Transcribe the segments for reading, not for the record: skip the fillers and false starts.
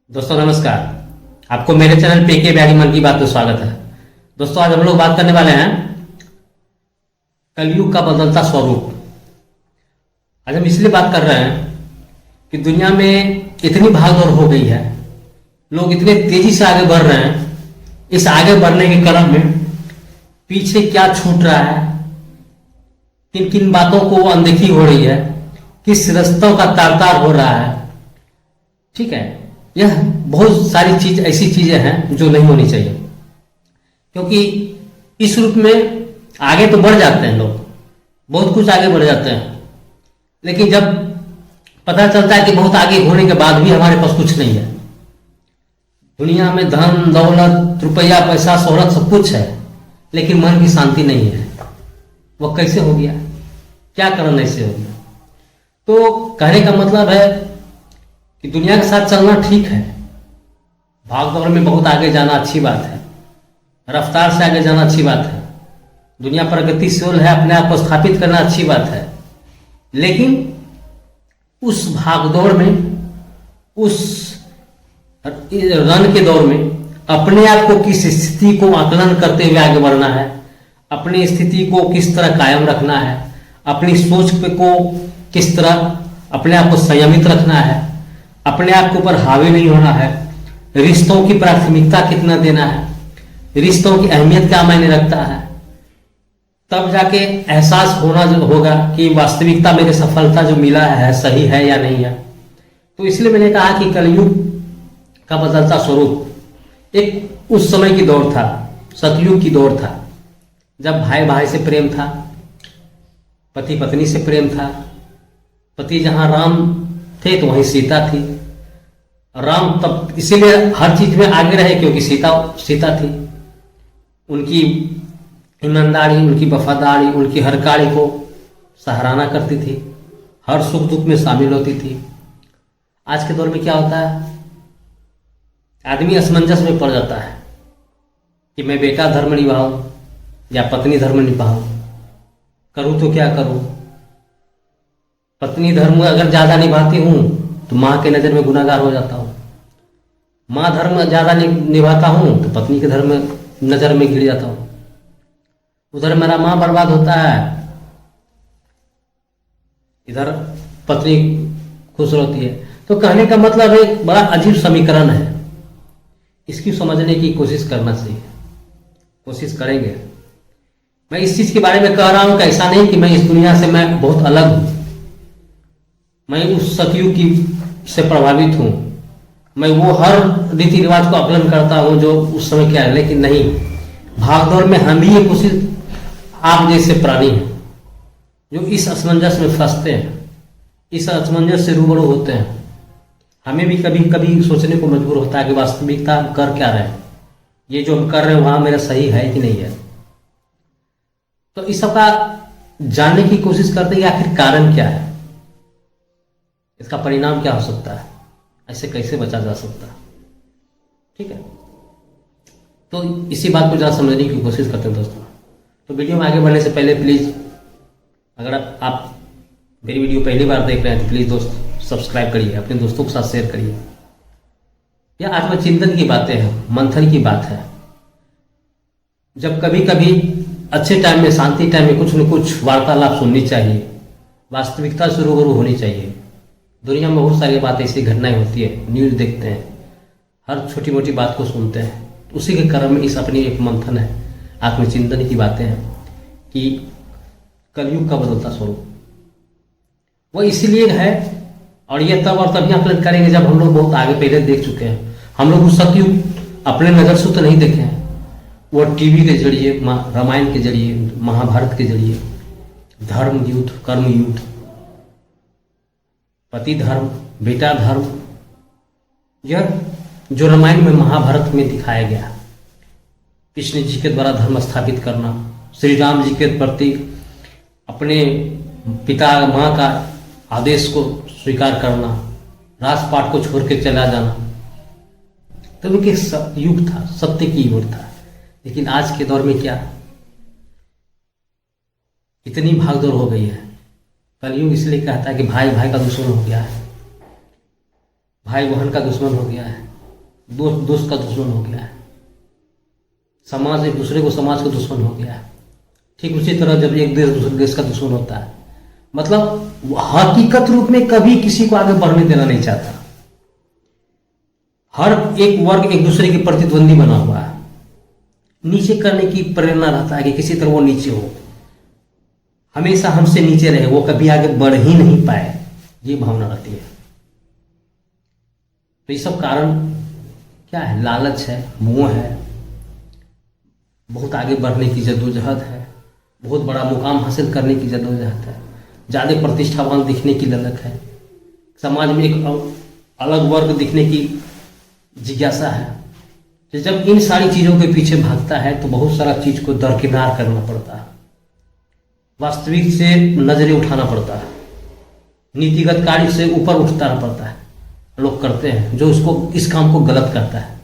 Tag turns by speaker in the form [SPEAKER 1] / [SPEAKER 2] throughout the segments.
[SPEAKER 1] दोस्तों नमस्कार। आपको मेरे चैनल पे के बैरी मन की बात में स्वागत है। दोस्तों आज हम लोग बात करने वाले हैं कलयुग का बदलता स्वरूप। आज हम इसलिए बात कर रहे हैं कि दुनिया में इतनी भागदौड़ हो गई है, लोग इतने तेजी से आगे बढ़ रहे हैं। इस आगे बढ़ने के क्रम में पीछे क्या छूट रहा है, किन किन बातों को अनदेखी हो रही है, किस रिश्तों का तार तार हो रहा है। ठीक है, यह बहुत सारी चीज ऐसी चीजें हैं जो नहीं होनी चाहिए, क्योंकि इस रूप में आगे तो बढ़ जाते हैं लोग, बहुत कुछ आगे बढ़ जाते हैं, लेकिन जब पता चलता है कि बहुत आगे होने के बाद भी हमारे पास कुछ नहीं है। दुनिया में धन दौलत रुपया पैसा शोहरत सब कुछ है, लेकिन मन की शांति नहीं है। वह कैसे हो गया, क्या कारण ऐसे हो गया? तो कहने का मतलब है कि दुनिया के साथ चलना ठीक है, भागदौड़ में बहुत आगे जाना अच्छी बात है, रफ्तार से आगे जाना अच्छी बात है, दुनिया प्रगतिशील है, अपने आप को स्थापित करना अच्छी बात है। लेकिन उस भागदौड़ में, उस रन के दौर में अपने आप को किस स्थिति को आकलन करते हुए आगे बढ़ना है, अपनी स्थिति को किस तरह कायम रखना है, अपनी सोच पे को किस तरह अपने आप को संयमित रखना है, अपने आप के ऊपर हावी नहीं होना है, रिश्तों की प्राथमिकता कितना देना है, रिश्तों की अहमियत क्या मायने रखता है, तब जाके एहसास होना जो होगा कि वास्तविकता मेरे सफलता जो मिला है सही है या नहीं है। तो इसलिए मैंने कहा कि कलयुग का बदलता स्वरूप एक उस समय की दौर था, सतयुग की दौर था, जब भाई भाई से प्रेम था, पति पत्नी से प्रेम था। पति जहां राम थे तो वहीं सीता थी। राम तब इसीलिए हर चीज में आगे रहे क्योंकि सीता थी। उनकी ईमानदारी, उनकी वफादारी, उनकी हर कार्य को सराहना करती थी, हर सुख दुख में शामिल होती थी। आज के दौर में क्या होता है, आदमी असमंजस में पड़ जाता है कि मैं बेटा धर्म निभाऊं या पत्नी धर्म निभाऊं, करूं तो क्या करूं। पत्नी धर्म अगर ज्यादा निभाती हूं तो माँ के नजर में गुनाहगार हो जाता हूं, माँ धर्म ज्यादा निभाता हूं तो पत्नी के धर्म नजर में गिर जाता हूं। उधर मेरा माँ बर्बाद होता है, इधर पत्नी खुश होती है। तो कहने का मतलब एक बड़ा अजीब समीकरण है, इसकी समझने की कोशिश करना चाहिए, कोशिश करेंगे। मैं इस चीज के बारे में कह रहा हूं कि ऐसा नहीं कि मैं इस दुनिया से मैं बहुत अलग हूं, मैं उस सतयुग की से प्रभावित हूं, मैं वो हर रीति रिवाज को आकलन करता हूं जो उस समय क्या है। लेकिन नहीं, भागदौड़ में हम ही एक उसी आप जैसे प्राणी हैं जो इस असमंजस में फंसते हैं, इस असमंजस से रूबरू होते हैं। हमें भी कभी कभी सोचने को मजबूर होता है कि वास्तविकता हम कर क्या रहे हैं, ये जो हम कर रहे हैं वहां मेरा सही है कि नहीं है। तो इस सबका जानने की कोशिश करते हैं कि आखिर कारण क्या है, इसका परिणाम क्या हो सकता है, ऐसे कैसे बचा जा सकता है। ठीक है, तो इसी बात को जरा समझने की कोशिश करते हैं दोस्तों। तो वीडियो में आगे बढ़ने से पहले प्लीज, अगर आप मेरी वीडियो पहली बार देख रहे हैं तो प्लीज दोस्त सब्सक्राइब करिए, अपने दोस्तों के साथ शेयर करिए। यह आत्मचिंतन की बातें हैं, मंथन की बात है। जब कभी कभी अच्छे टाइम में, शांति टाइम में कुछ न कुछ वार्तालाप सुननी चाहिए, वास्तविकता से रूबरू होनी चाहिए। दुनिया में बहुत सारी बातें, ऐसी घटनाएं होती है, न्यूज देखते हैं, हर छोटी मोटी बात को सुनते हैं, उसी के क्रम में इस अपनी एक मंथन है, आत्मचिंतन की बातें हैं कि कलयुग का बदलता स्वरूप वो इसीलिए है। और ये तब और तभी आकलन करेंगे जब हम लोग बहुत आगे पहले देख चुके हैं। हम लोग उस सतयुग अपने नजर से तो नहीं देखे हैं, वो टीवी के जरिए, रामायण के जरिए, महाभारत के जरिए, धर्म युद्ध, कर्म युद्ध, पति धर्म, बेटा धर्म, यह जो रामायण में महाभारत में दिखाया गया, कृष्ण जी के द्वारा धर्म स्थापित करना, श्री राम जी के प्रति अपने पिता माँ का आदेश को स्वीकार करना, राजपाट को छोड़ के चला जाना, तो उनके युग था, सत्य की युग था। लेकिन आज के दौर में क्या, इतनी भागदौड़ हो गई है। कलयुग इसलिए कहता है कि भाई भाई का दुश्मन हो गया है, भाई बहन का दुश्मन हो गया है, दोस्त दोस्त का दुश्मन हो गया है, समाज एक दूसरे को समाज का दुश्मन हो गया है। ठीक उसी तरह जब एक देश दूसरे देश का दुश्मन होता है, मतलब हकीकत रूप में कभी किसी को आगे बढ़ने देना नहीं चाहता। हर एक वर्ग एक दूसरे के प्रतिद्वंदी बना हुआ है, नीचे करने की प्रेरणा रहता है कि किसी तरह वो नीचे हो, हमेशा हमसे नीचे रहे, वो कभी आगे बढ़ ही नहीं पाए, ये भावना रहती है। तो ये सब कारण क्या है? लालच है, मोह है, बहुत आगे बढ़ने की जद्दोजहद है, बहुत बड़ा मुकाम हासिल करने की जद्दोजहद है, ज़्यादा प्रतिष्ठावान दिखने की ललक है, समाज में एक अलग वर्ग दिखने की जिज्ञासा है। तो जब इन सारी चीज़ों के पीछे भागता है तो बहुत सारा चीज़ को दरकिनार करना पड़ता है, वास्तविक से नजरें उठाना पड़ता है, नीतिगत कार्य से ऊपर उठना पड़ता है। लोग करते हैं जो उसको इस काम को गलत करता है,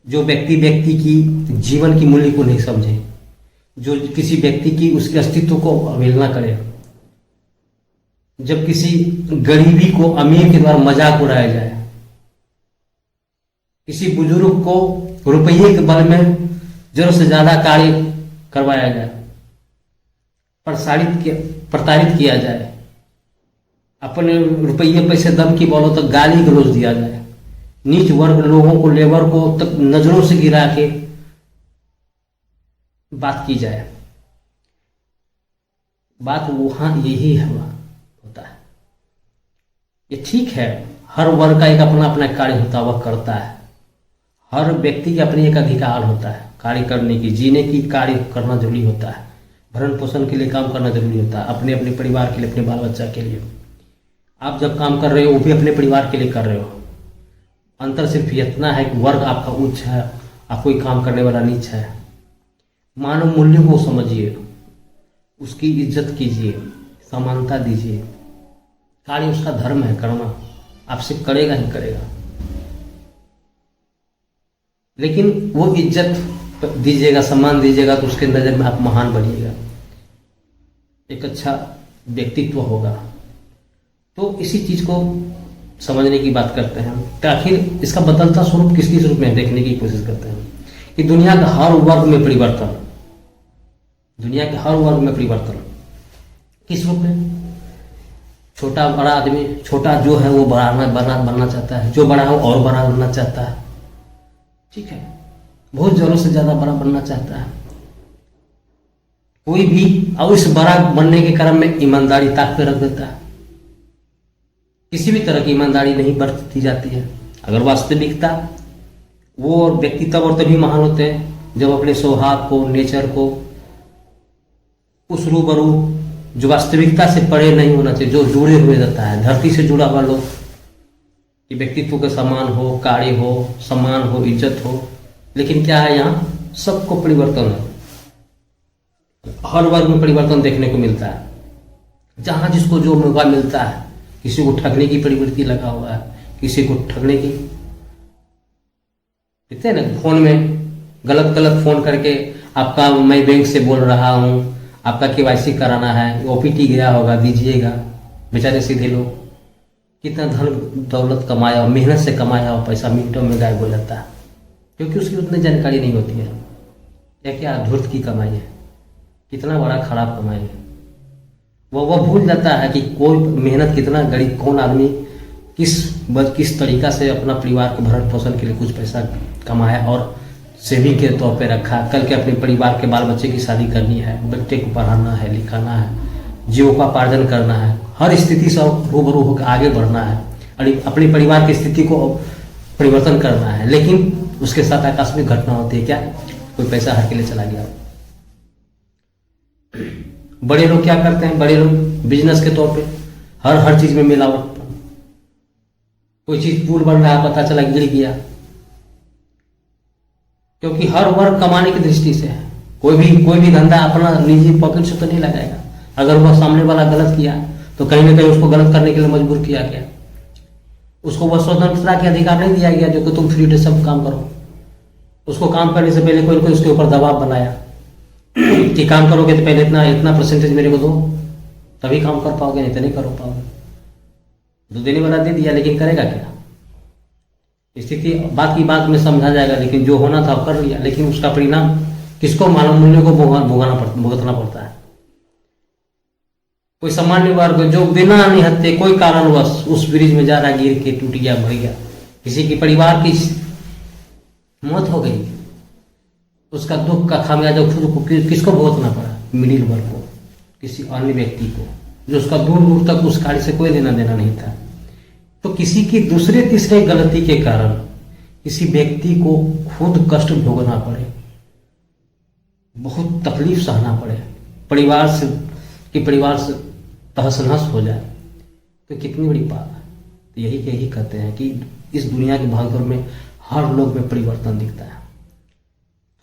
[SPEAKER 1] जो व्यक्ति की जीवन की मूल्य को नहीं समझे, जो किसी व्यक्ति की उसके अस्तित्व को अवहेलना करे, जब किसी गरीबी को अमीर के द्वारा मजाक उड़ाया जाए, किसी बुजुर्ग को रुपये के बल में जरूरत से ज्यादा कार्य करवाया जाए, प्रताड़ित किया जाए, अपने रुपये पैसे दम की बोलो तो गाली गलौज दिया जाए, नीच वर्ग लोगों को, लेबर को तक नजरों से गिरा के बात की जाए, बात वहां यही है होता है। ये ठीक है, हर वर्ग का एक अपना अपना कार्य होता है, वह करता है, हर व्यक्ति के अपनी एक अधिकार होता है कार्य करने की, जीने की, कार्य करना जरूरी होता है, भरण पोषण के लिए काम करना जरूरी होता है, अपने अपने परिवार के लिए, अपने बाल बच्चा के लिए। आप जब काम कर रहे हो वो भी अपने परिवार के लिए कर रहे हो, अंतर सिर्फ इतना है कि वर्ग आपका उच्च है, आप कोई काम करने वाला नीच है। मानव मूल्यों को समझिए, उसकी इज्जत कीजिए, समानता दीजिए, कार्य उसका धर्म है, कर्म आपसे करेगा ही करेगा, लेकिन वो इज्जत दीजिएगा, सम्मान दीजिएगा तो उसके नज़र में आप महान बनिएगा, एक अच्छा व्यक्तित्व होगा। तो इसी चीज़ को समझने की बात करते हैं तो आखिर इसका बदलता स्वरूप किस किस रूप में देखने की कोशिश करते हैं कि दुनिया का हर वर्ग में परिवर्तन, दुनिया के हर वर्ग में परिवर्तन किस रूप में? छोटा बड़ा आदमी, छोटा जो है वो बनना चाहता है, जो बड़ा है वो और बड़ा बनना चाहता है, ठीक है, बहुत जरूरत से ज्यादा बड़ा बनना चाहता है कोई भी, और इस बड़ा बनने के क्रम में ईमानदारी ताक पे रख देता है। किसी भी तरह की ईमानदारी नहीं बरती जाती है। अगर वास्तविकता, वो व्यक्ति तब और तभी महान होते हैं जब अपने स्वभाव को, नेचर को उस रूबरू जो वास्तविकता से परे नहीं होना चाहिए, जो जुड़े हुए रहता है, धरती से जुड़ा हुआ लोग, कि व्यक्तित्व के समान हो, कार्य हो, सम्मान हो, इज्जत हो। लेकिन क्या है, यहाँ सबको परिवर्तन है, हर वर्ग में परिवर्तन देखने को मिलता है। जहां जिसको जो मौका मिलता है, किसी को ठगने की प्रवृत्ति लगा हुआ है, किसी को ठगने की, कहते हैं ना, फोन में गलत फोन करके आपका, मैं बैंक से बोल रहा हूँ, आपका केवाईसी कराना है, ओपीटी गया होगा, दीजिएगा। बेचारे सीधे लोग कितना धन दौलत कमाया, मेहनत से कमाया हुआ पैसा मिनटों में गायब हो जाता है, क्योंकि उसकी उतनी जानकारी नहीं होती है। या क्या धूर्त की कमाई है, कितना बड़ा खराब कमाई है, वह भूल जाता है कि कोई मेहनत कितना गरीब, कौन आदमी किस तरीका से अपना परिवार के भरण पोषण के लिए कुछ पैसा कमाया और सेविंग के तौर पे रखा। कल के अपने परिवार के बाल बच्चे की शादी करनी है, बच्चे को पढ़ाना है, लिखाना है, जीविकोपार्जन करना है, हर स्थिति से रूबरू होकर आगे बढ़ना है और अपने परिवार की स्थिति को परिवर्तन करना है। लेकिन उसके साथ आकस्मिक घटना होती है, क्या, कोई पैसा हर के लिए चला गया। बड़े लोग क्या करते हैं, बड़े लोग बिजनेस के तौर पे हर चीज में मिलावट, कोई चीज पुल बन रहा है, पता चला गिर गया, क्योंकि हर वर्ग कमाने की दृष्टि से है। कोई भी धंधा अपना निजी पॉकेट से तो नहीं लगाएगा। अगर वह सामने वाला गलत किया तो कहीं ना कहीं उसको गलत करने के लिए मजबूर किया गया, उसको वह स्वतंत्रता के अधिकार नहीं दिया गया जो कि तुम फ्री सब काम करो। उसको काम करने से पहले कोई उसके ऊपर दबाव बनाया कि काम करोगे तो पहले इतना परसेंटेज मेरे को दो, तभी काम कर पाओगे, नहीं तो नहीं कर पाओगे। तो देने वाला दे दिया, लेकिन करेगा क्या? स्थिति बात की बात में समझा जाएगा, लेकिन जो होना था कर लिया, लेकिन उसका परिणाम किसको मालूम, मूल्य को भुगतना पड़ता है। कोई सामान्य वर्ग जो बिना निहत्थे कोई कारणवश उस ब्रिज में जा रहा, गिर के टूट गया, मर गया, किसी के परिवार की मौत हो गई, उसका दुख का खामियाजा खुद को किसको भुगतना पड़ा, मिडिल वर्ग को, किसी अन्य व्यक्ति को, जो उसका दूर दूर तक उस कार्य से कोई लेना देना नहीं था। तो किसी की दूसरे तीसरे गलती के कारण किसी व्यक्ति को खुद कष्ट भोगना पड़े, बहुत तकलीफ सहना पड़े, परिवार से तहस नहस हो जाए, तो कितनी बड़ी बात है। तो यही कहते हैं कि इस दुनिया की भागदौड़ में हर लोग में परिवर्तन दिखता है।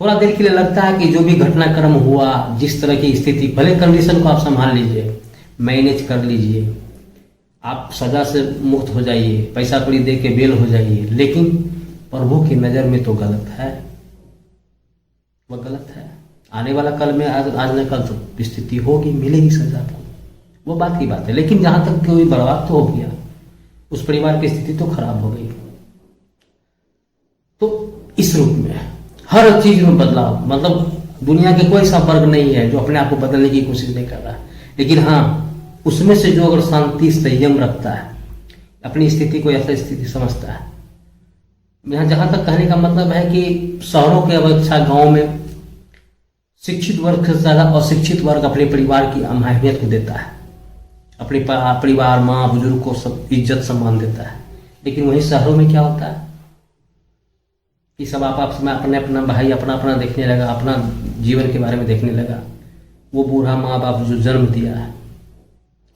[SPEAKER 1] थोड़ा देर के लिए लगता है कि जो भी घटनाक्रम हुआ, जिस तरह की स्थिति, भले कंडीशन को आप संभाल लीजिए, मैनेज कर लीजिए, आप सजा से मुक्त हो जाइए, पैसा कौड़ी दे के बेल हो जाइए, लेकिन प्रभु की नज़र में तो गलत है, वह गलत है। आने वाला कल में आज न कल तो स्थिति होगी, मिलेगी सजा आपको, वो बात की बात है। लेकिन जहां तक कोई बर्बाद तो हो गया, उस परिवार की स्थिति तो खराब हो गई। तो इस रूप में हर चीज में बदलाव, मतलब दुनिया के कोई सा वर्ग नहीं है जो अपने आप को बदलने की कोशिश नहीं कर रहा, लेकिन हाँ, उसमें से जो अगर शांति संयम रखता है, अपनी स्थिति को ऐसा स्थिति समझता है। यहाँ जहां तक कहने का मतलब है कि शहरों के अपेक्षा गांव में शिक्षित वर्ग से ज्यादा अशिक्षित वर्ग अपने परिवार की अहमियत को देता है, अपने परिवार, माँ बुजुर्ग को सब इज्जत सम्मान देता है। लेकिन वहीं शहरों में क्या होता है कि सब आपस में अपने अपना भाई अपना अपना देखने लगा, अपना जीवन के बारे में देखने लगा। वो बूढ़ा माँ बाप जो जन्म दिया है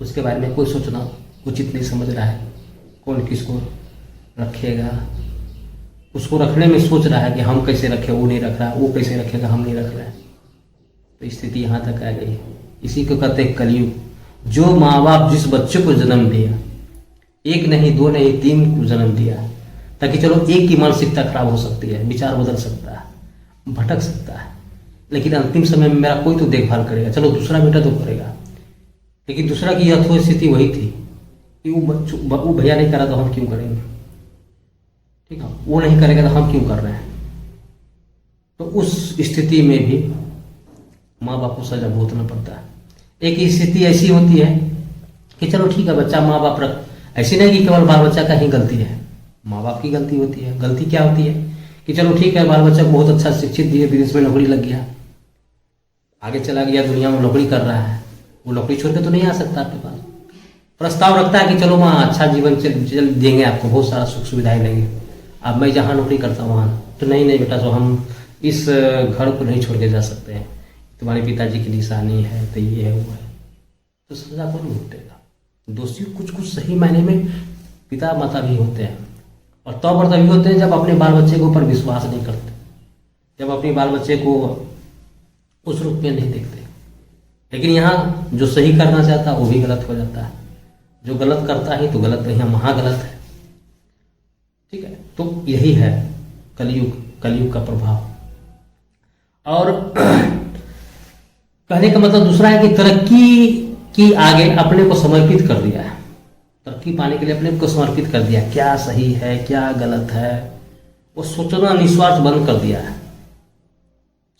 [SPEAKER 1] उसके बारे में कोई सोचना उचित नहीं समझ रहा है, कौन किसको रखेगा, उसको रखने में सोच रहा है कि हम कैसे रखें, वो नहीं रख रहा, वो कैसे रखेगा, हम नहीं रख रहे हैं। तो स्थिति यहाँ तक आ गई। इसी को कहते हैं कलयुग। जो माँ बाप जिस बच्चे को जन्म दिया, एक नहीं दो नहीं तीन को जन्म दिया, ताकि चलो एक की मानसिकता खराब हो सकती है, विचार बदल सकता है, भटक सकता है, लेकिन अंतिम समय में मेरा कोई तो देखभाल करेगा, चलो दूसरा बेटा तो करेगा। लेकिन दूसरा की यथो स्थिति वही थी कि वो भैया नहीं करा तो हम क्यों करेंगे, ठीक है, वो नहीं करेगा तो हम क्यों कर रहे हैं। तो उस स्थिति में भी माँ बाप को सजा भुगतना पड़ता है। एक स्थिति ऐसी होती है कि चलो ठीक है, बच्चा माँ बाप रख, ऐसी नहीं कि केवल बाल बच्चा का ही गलती है, माँ बाप की गलती होती है। गलती क्या होती है कि चलो ठीक है, बाल बच्चा को बहुत अच्छा शिक्षित दिए, विदेश में नौकरी लग गया, आगे चला गया, दुनिया में नौकरी कर रहा है, वो नौकरी छोड़ के तो नहीं आ सकता आपके पास। प्रस्ताव रखता है कि चलो वहाँ अच्छा जीवन चल देंगे आपको, बहुत सारा सुख सुविधाएं देंगे, अब मैं जहाँ नौकरी करता हूँ वहाँ तो नहीं बेटा, तो हम इस घर को नहीं छोड़ के जा सकते हैं, तुम्हारे पिताजी की निशानी है, तो ये है वो है, तो सजा कौन भुगतेगा। दोषी कुछ सही मायने में पिता माता भी होते हैं, और तब पर तभी होते हैं जब अपने बाल बच्चे के ऊपर विश्वास नहीं करते, जब अपने बाल बच्चे को उस रूप में नहीं देखते। लेकिन यहाँ जो सही करना चाहता है वो भी गलत हो जाता है, जो गलत करता है तो गलत यहाँ महागलत है, ठीक है। तो यही है कलयुग का प्रभाव। और कहने का मतलब दूसरा है कि तरक्की की आगे अपने को समर्पित कर दिया है, तरक्की पाने के लिए अपने को समर्पित कर दिया, क्या सही है क्या गलत है वो सोचना निस्वार्थ बंद कर दिया है।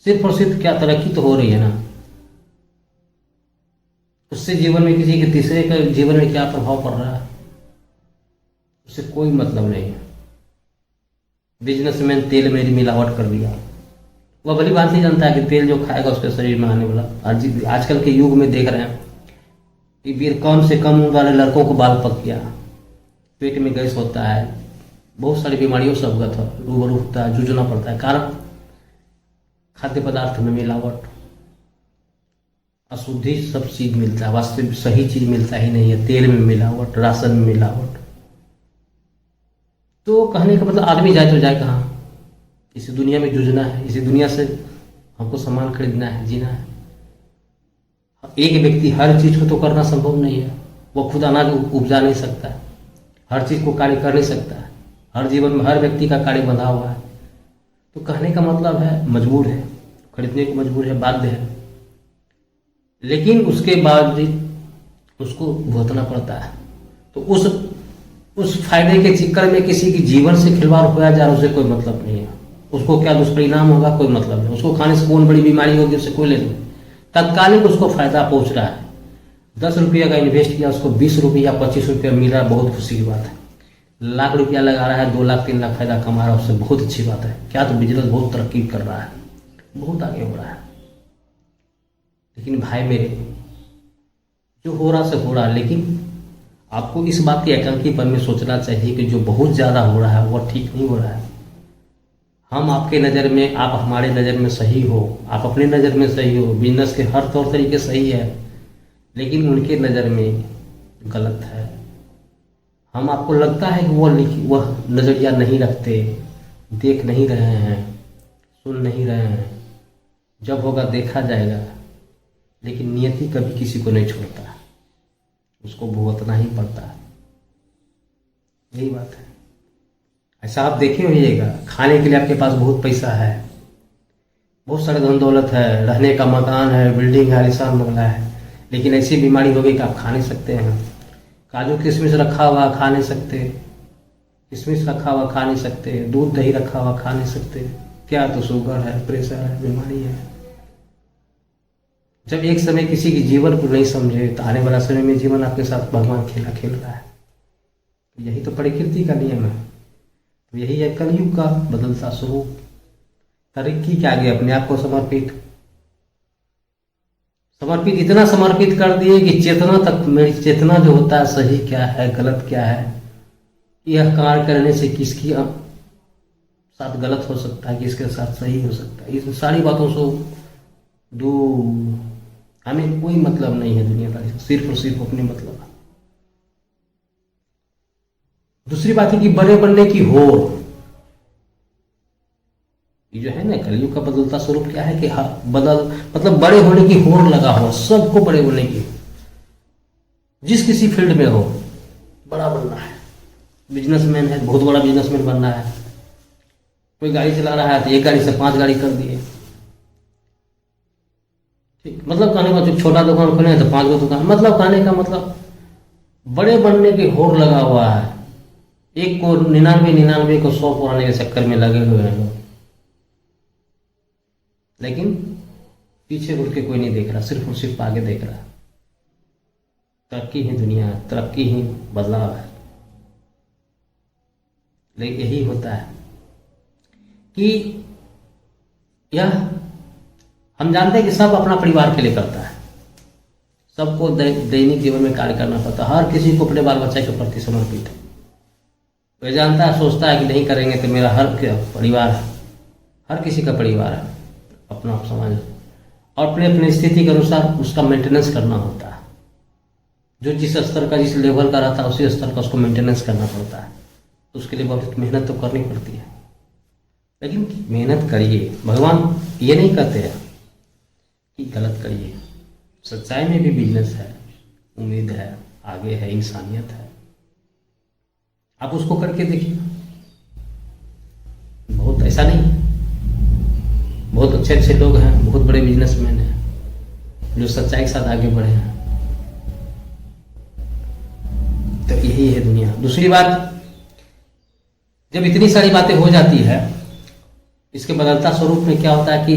[SPEAKER 1] सिर्फ और सिर्फ क्या तरक्की तो हो रही है ना, उससे जीवन में किसी के तीसरे का जीवन में क्या प्रभाव पड़ रहा है उससे कोई मतलब नहीं है। बिजनेसमैन तेल में मिलावट कर दिया, वह भली बात नहीं जानता है कि तेल जो खाएगा उसके शरीर में आने वाला। आजकल के युग में देख रहे हैं कि कम से कम उम्र वाले लड़कों को बाल पक गया, पेट में गैस होता है, बहुत सारी बीमारियों से अवगत रूबरू होता है, जूझना पड़ता है। कारण खाद्य पदार्थ में मिलावट, अशुद्धि सब चीज मिलता है, वास्तविक सही चीज मिलता ही नहीं है, तेल में मिलावट, राशन में मिलावट। तो कहने का मतलब आदमी जाए तो जाए कहाँ, इसी दुनिया में जूझना है, इसी दुनिया से हमको सामान खरीदना है, जीना है। एक व्यक्ति हर चीज को तो करना संभव नहीं है, वो खुद अनाज उपजा नहीं सकता है, हर चीज को कार्य कर नहीं सकता है, हर जीवन में हर व्यक्ति का कार्य बंधा हुआ है। तो कहने का मतलब है मजबूर है, खरीदने को मजबूर है, बाध्य है, लेकिन उसके बाद भी उसको भुगतना पड़ता है। तो उस उस फायदे के चक्कर में किसी की जीवन से खिलवाड़ होया जा रहा, उसे कोई मतलब नहीं है। उसको क्या दुष्परिणाम होगा कोई मतलब नहीं, उसको खाने से कौन बड़ी बीमारी होगी उसे कोई लेना नहीं। तत्कालिक उसको फायदा पहुंच रहा है। 10 रुपया का इन्वेस्ट किया, उसको 20 रुपया 25 रुपया मिल रहा है, बहुत खुशी की बात है। लाख रुपया लगा रहा है, 2 लाख 3 लाख फायदा कमा रहा है, उससे बहुत अच्छी बात है। क्या तो बिजनेस बहुत तरक्की कर रहा है, बहुत आगे हो रहा है। लेकिन भाई मेरे, जो हो रहा से हो रहा है, लेकिन आपको इस बात की एकांकीपन में सोचना चाहिए कि जो बहुत ज़्यादा हो रहा है वो ठीक नहीं हो रहा है। हम आपके नज़र में, आप हमारे नज़र में सही हो, आप अपने नज़र में सही हो, बिजनेस के हर तौर तरीके सही है, लेकिन उनके नज़र में गलत है। हम आपको लगता है कि वह नज़रिया नहीं रखते, देख नहीं रहे हैं, सुन नहीं रहे हैं। जब होगा देखा जाएगा, लेकिन नियति कभी किसी को नहीं छोड़ता, उसको भुगतना ही पड़ता है। यही बात है। ऐसा आप देखे होइएगा, खाने के लिए आपके पास बहुत पैसा है, बहुत सारे धन दौलत है, रहने का मकान है, बिल्डिंग है, आलीशान बंगला है, लेकिन ऐसी बीमारी हो गई कि आप खा नहीं सकते हैं। काजू किशमिश रखा हुआ खा नहीं सकते, किशमिश रखा हुआ खा नहीं सकते, दूध दही रखा हुआ खा नहीं सकते। क्या तो शुगर है, प्रेशर है, बीमारी है। जब एक समय किसी के जीवन को नहीं समझे तो आने वाला समय में जीवन आपके साथ भगवान खेला खेल रहा है। यही तो प्रकृति का नियम है। तो यही है कलयुग का बदलता स्वरूप। तरक्की के आगे अपने आप को समर्पित इतना समर्पित कर दिए कि चेतना तक, मेरी चेतना जो होता है सही क्या है गलत क्या है, यह कार्य करने से किसकी साथ गलत हो सकता है, किसके साथ सही हो सकता है, इस सारी बातों से दूर। हमें कोई मतलब नहीं है दुनियादारी से, सिर्फ और सिर्फ अपने मतलब है। दूसरी बात है कि बड़े बनने की होड़, ये जो है ना कलयुग का बदलता स्वरूप क्या है कि मतलब बड़े होने की होड़ लगा हो, सबको बड़े होने की। जिस किसी फील्ड में हो बड़ा बनना है। बिजनेसमैन है, बहुत बड़ा बिजनेसमैन बनना है। कोई गाड़ी चला रहा है तो एक गाड़ी से 5 गाड़ी कर दिए, ठीक। मतलब कहने का, जो छोटा दुकान खोले तो 5 गो दुकान, मतलब कहने का मतलब बड़े बनने की होड़ लगा हुआ है। एक को 99 को 100 पुराने के चक्कर में लगे हुए हैं लोग, लेकिन पीछे मुड़ के कोई नहीं देख रहा, सिर्फ और सिर्फ आगे देख रहा है। तरक्की ही दुनिया है, तरक्की ही बदलाव है। लेकिन यही होता है कि यह हम जानते हैं कि सब अपना परिवार के लिए करता है, सबको दैनिक जीवन में कार्य करना पड़ता है। हर किसी को अपने बाल बच्चे के प्रति समर्पित है। वह जानता है, सोचता है कि नहीं करेंगे तो मेरा हर परिवार है, हर किसी का परिवार है, अपना समाज, और अपने अपनी स्थिति के अनुसार उसका मेंटेनेंस करना होता है। जो जिस स्तर का, जिस लेवल का रहता है, उसी स्तर का उसको मेंटेनेंस करना पड़ता है। तो उसके लिए बहुत मेहनत तो करनी पड़ती है। लेकिन मेहनत करिए, भगवान ये नहीं कहते हैं कि गलत करिए। सच्चाई में भी बिजनेस है, उम्मीद है, आगे है, इंसानियत है। आप उसको करके देखिए। बहुत ऐसा नहीं, बहुत अच्छे अच्छे लोग हैं, बहुत बड़े बिजनेसमैन हैं जो सच्चाई के साथ आगे बढ़े हैं। तो यही है दुनिया। दूसरी बात, जब इतनी सारी बातें हो जाती है, इसके बदलता स्वरूप में क्या होता है कि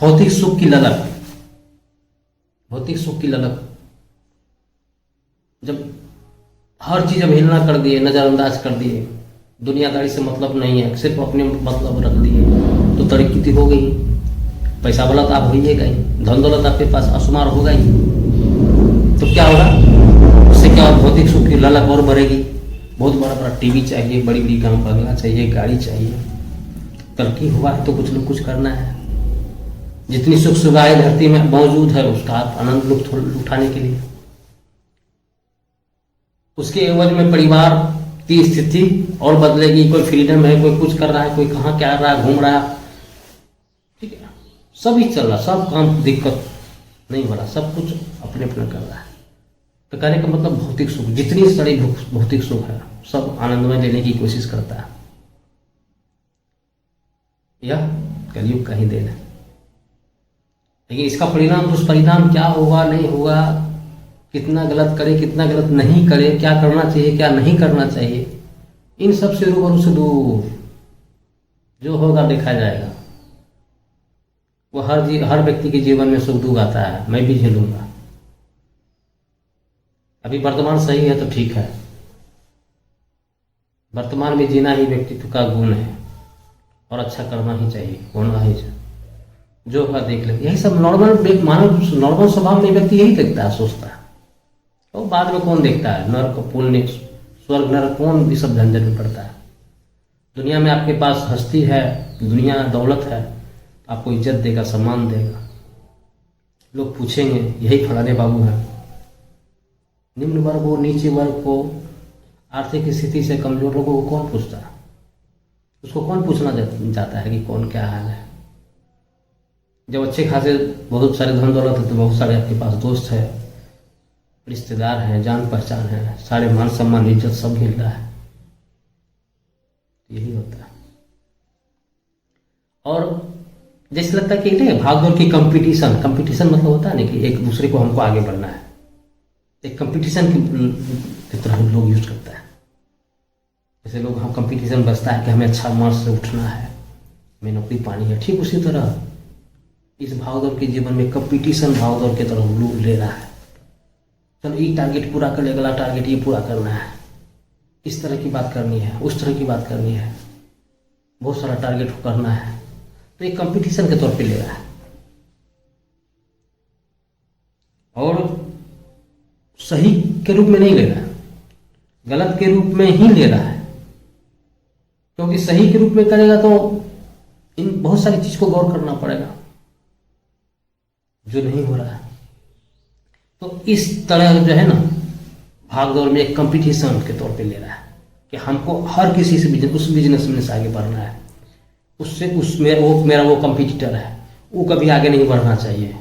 [SPEAKER 1] भौतिक सुख की ललक, भौतिक सुख की ललक, जब हर चीज अब हिलना कर दिए, नजरअंदाज कर दिए, दुनियादारी से मतलब नहीं है, सिर्फ अपने मतलब रख दिए, तो तरक्की हो गई। पैसा वाला तो आप होइएगा ही, धन दौलत आपके पास असुमार होगा ही। तो क्या होगा उससे, क्या होगा, भौतिक सुख की ललक और बढ़ेगी। बहुत बड़ा बड़ा टीवी चाहिए, बड़ी बड़ी गांव बंगला चाहिए, गाड़ी चाहिए। तरक्की हुआ है तो कुछ न कुछ करना है। जितनी सुख सुविधाएं धरती में मौजूद है उसका आप आनंद लुत्फ उठाने के लिए, उसके एवज में परिवार की स्थिति और बदलेगी। कोई फ्रीडम है, कोई कुछ कर रहा है, कोई कहाँ क्या रहा है, घूम रहा है, ठीक है, सभी चल रहा, सब काम दिक्कत नहीं हो रहा, सब कुछ अपने अपने कर रहा है। तो कहने का मतलब भौतिक सुख, जितनी सारी भौतिक सुख है, सब आनंदमय लेने की कोशिश करता है। यह कलयुग का ही देन है। लेकिन इसका परिणाम, दुष्परिणाम क्या होगा नहीं होगा, कितना गलत करे, कितना गलत नहीं करे, क्या करना चाहिए, क्या नहीं करना चाहिए, इन सब से रूबरू से दूर। जो होगा देखा जाएगा। वो हर व्यक्ति के जीवन में सुख दुख आता है, मैं भी झेलूंगा। अभी वर्तमान सही है तो ठीक है, वर्तमान में जीना ही व्यक्तित्व का गुण है और अच्छा करना ही चाहिए, होना ही चाहिए। जो होगा देख लेंगे, यही सब नॉर्मल मानव नॉर्मल स्वभाव में व्यक्ति यही देखता है, सोचता है। और बाद में कौन देखता है नर्क पुण्य स्वर्ग नरक, कौन भी सब झंझट में पड़ता है। दुनिया में आपके पास हस्ती है, दुनिया दौलत है, आपको इज्जत देगा, सम्मान देगा, लोग पूछेंगे यही फलाने बाबू हैं। निम्न वर्ग को, नीचे वर्ग को, आर्थिक स्थिति से कमजोर लोगों को कौन पूछता है? उसको कौन पूछना जाता है कि कौन क्या हाल है? जब अच्छे खासे बहुत सारे धन दौलत है तो बहुत सारे आपके पास दोस्त है, रिश्तेदार हैं, जान पहचान है, सारे मान सम्मान इज्जत सब मिल रहा है। यही होता है। और जैसे लगता है कि नहीं, भागदौड़ की कंपटीशन मतलब होता है ना कि एक दूसरे को हमको आगे बढ़ना है, एक कंपटीशन की तरह लोग यूज करता है। जैसे लोग हम कंपटीशन बचता है कि हमें अच्छा मार्क्स से उठना है, हमें नौकरी पानी है, ठीक उसी तरह इस भागदौड़ के जीवन में कंपटीशन भागदौड़ की तरह लोग ले रहा है। चलो ये टारगेट पूरा कर ले, अगला टारगेट ये पूरा करना है, इस तरह की बात करनी है, उस तरह की बात करनी है, बहुत सारा टारगेट करना है, तो एक कंपटीशन के तौर पे ले रहा है। और सही के रूप में नहीं ले रहा है, गलत के रूप में ही ले रहा है। क्योंकि सही के रूप में करेगा तो इन बहुत सारी चीज को गौर करना पड़ेगा जो नहीं हो रहा है। तो इस तरह जो है ना, भागदौड़ में एक कंपटीशन के तौर पे ले रहा है कि हमको हर किसी से उस बिजनेस में से आगे बढ़ना है, उससे वो मेरा वो कंपटीटर है, वो कभी आगे नहीं बढ़ना चाहिए,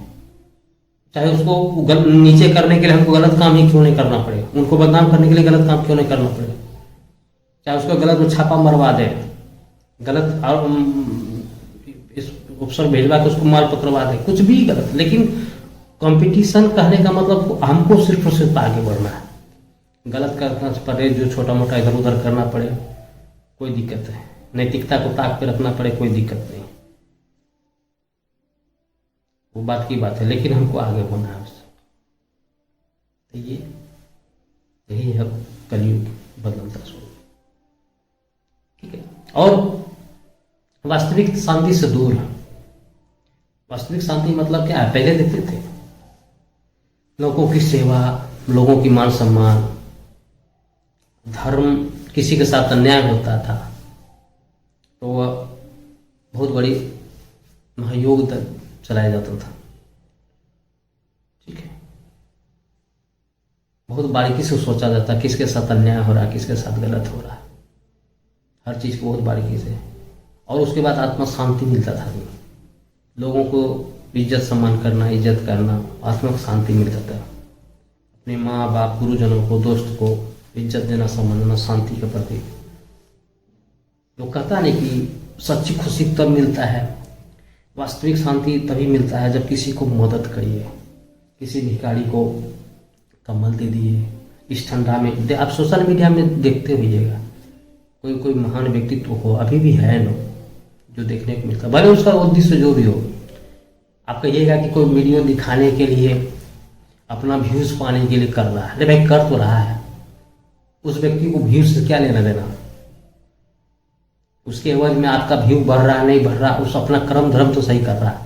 [SPEAKER 1] चाहे उसको नीचे करने के लिए हमको गलत काम ही क्यों नहीं करना पड़े, उनको बदनाम करने के लिए गलत काम क्यों नहीं करना पड़े, चाहे उसको गलत में छापा मरवा दे, गलत इस अफसर भेजवा के उसको माल पकड़वा दे, कुछ भी गलत। लेकिन कंपटीशन कहने का मतलब हमको सिर्फ और सिर्फ आगे बढ़ना है। गलत करना पड़े, जो छोटा मोटा इधर उधर करना पड़े, कोई दिक्कत नहीं, नैतिकता को ताक पे रखना पड़े, कोई दिक्कत नहीं, वो बात की बात है। लेकिन हमको आगे होना है उससे। तो यही है कलयुग बदलता स्वरूप, ठीक है। और वास्तविक शांति से दूर है। वास्तविक शांति मतलब क्या है? पहले देखते थे लोगों की सेवा, लोगों की मान सम्मान, धर्म, किसी के साथ अन्याय होता था तो वह बहुत बड़ी महायोग चलाया जाता था, ठीक है। बहुत बारीकी से सोचा जाता किसके साथ अन्याय हो रहा है, किसके साथ गलत हो रहा है, हर चीज को बहुत बारीकी से। और उसके बाद आत्मा शांति मिलता था, लोगों को इज्जत सम्मान करना, इज्जत करना, आत्मा को शांति मिलता था। अपने माँ बाप, गुरुजनों को, दोस्त को इज्जत देना, सम्मान देना, शांति के प्रति। लोग कहता नहीं कि सच्ची खुशी तब मिलता है, वास्तविक शांति तभी मिलता है जब किसी को मदद करिए, किसी भिखारी को कम्बल दे दिए इस ठंडा में। आप सोशल मीडिया में देखते होइएगा, कोई महान व्यक्तित्व हो, अभी भी है लोग जो देखने को मिलता है, भले उसका उद्देश्य जो भी हो। आप कहिएगा कि कोई वीडियो दिखाने के लिए, अपना व्यूज पाने के लिए कर रहा है, अरे भाई कर तो रहा है, उस व्यक्ति को व्यूज से क्या लेना देना? उसके एवज में आपका व्यू बढ़ रहा है नहीं बढ़ रहा, उस अपना कर्म धर्म तो सही कर रहा है,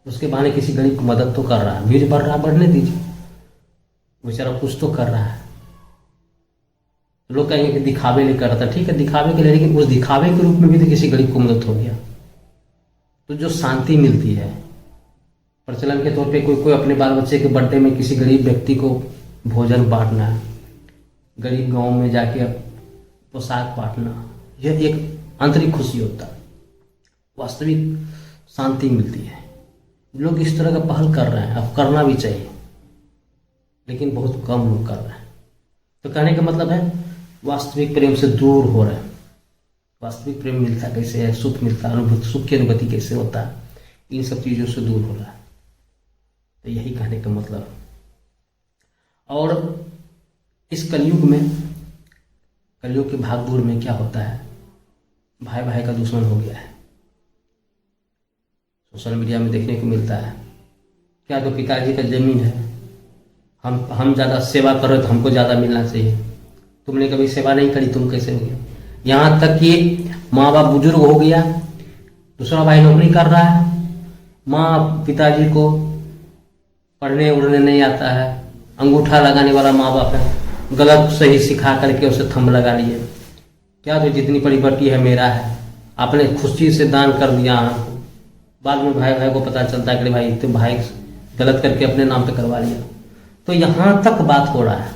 [SPEAKER 1] उसके बहाने किसी गरीब की मदद तो कर रहा है, व्यूज बढ़ रहा है, बढ़ने दीजिए, बेचारा कुछ तो कर रहा है। लोग कहेंगे कि दिखावे लिए कर रहा था, ठीक है दिखावे के लिए, लेकिन उस दिखावे के रूप में भी तो किसी गरीब को मदद हो गया। तो जो शांति मिलती है, प्रचलन के तौर पे कोई अपने बाल बच्चे के बर्थडे में किसी गरीब व्यक्ति को भोजन बांटना है, गरीब गांव में जाके पोशाक बांटना, यह एक आंतरिक खुशी होता है, वास्तविक शांति मिलती है। लोग इस तरह का पहल कर रहे हैं, अब करना भी चाहिए, लेकिन बहुत कम लोग कर रहे हैं। तो कहने का मतलब है वास्तविक प्रेम से दूर हो रहे हैं। वास्तविक प्रेम मिलता कैसे है, सुख मिलता है, अनुभूति, सुख की अनुभूति कैसे होता है, इन सब चीज़ों से दूर हो रहा है। तो यही कहने का मतलब। और इस कलयुग में, कलयुग की भागदौड़ में क्या होता है, भाई भाई का दुश्मन हो गया है। सोशल मीडिया में देखने को मिलता है। क्या तो पिताजी का जमीन है, हम ज़्यादा सेवा करो तो हमको ज़्यादा मिलना चाहिए। तुमने कभी सेवा नहीं करी, तुम कैसे हो गया। यहाँ तक कि माँ बाप बुजुर्ग हो गया, दूसरा भाई नौकरी कर रहा है, माँ पिताजी को पढ़ने उड़ने नहीं आता है, अंगूठा लगाने वाला माँ बाप है, गलत सही सिखा करके उसे थंब लगा लिए। क्या तो जितनी प्रॉपर्टी है मेरा है, आपने खुशी से दान कर दिया हमको, बाद में भाई भाई को पता चलता है कि भाई तो भाई गलत करके अपने नाम पे करवा लिया। तो यहाँ तक बात हो रहा है,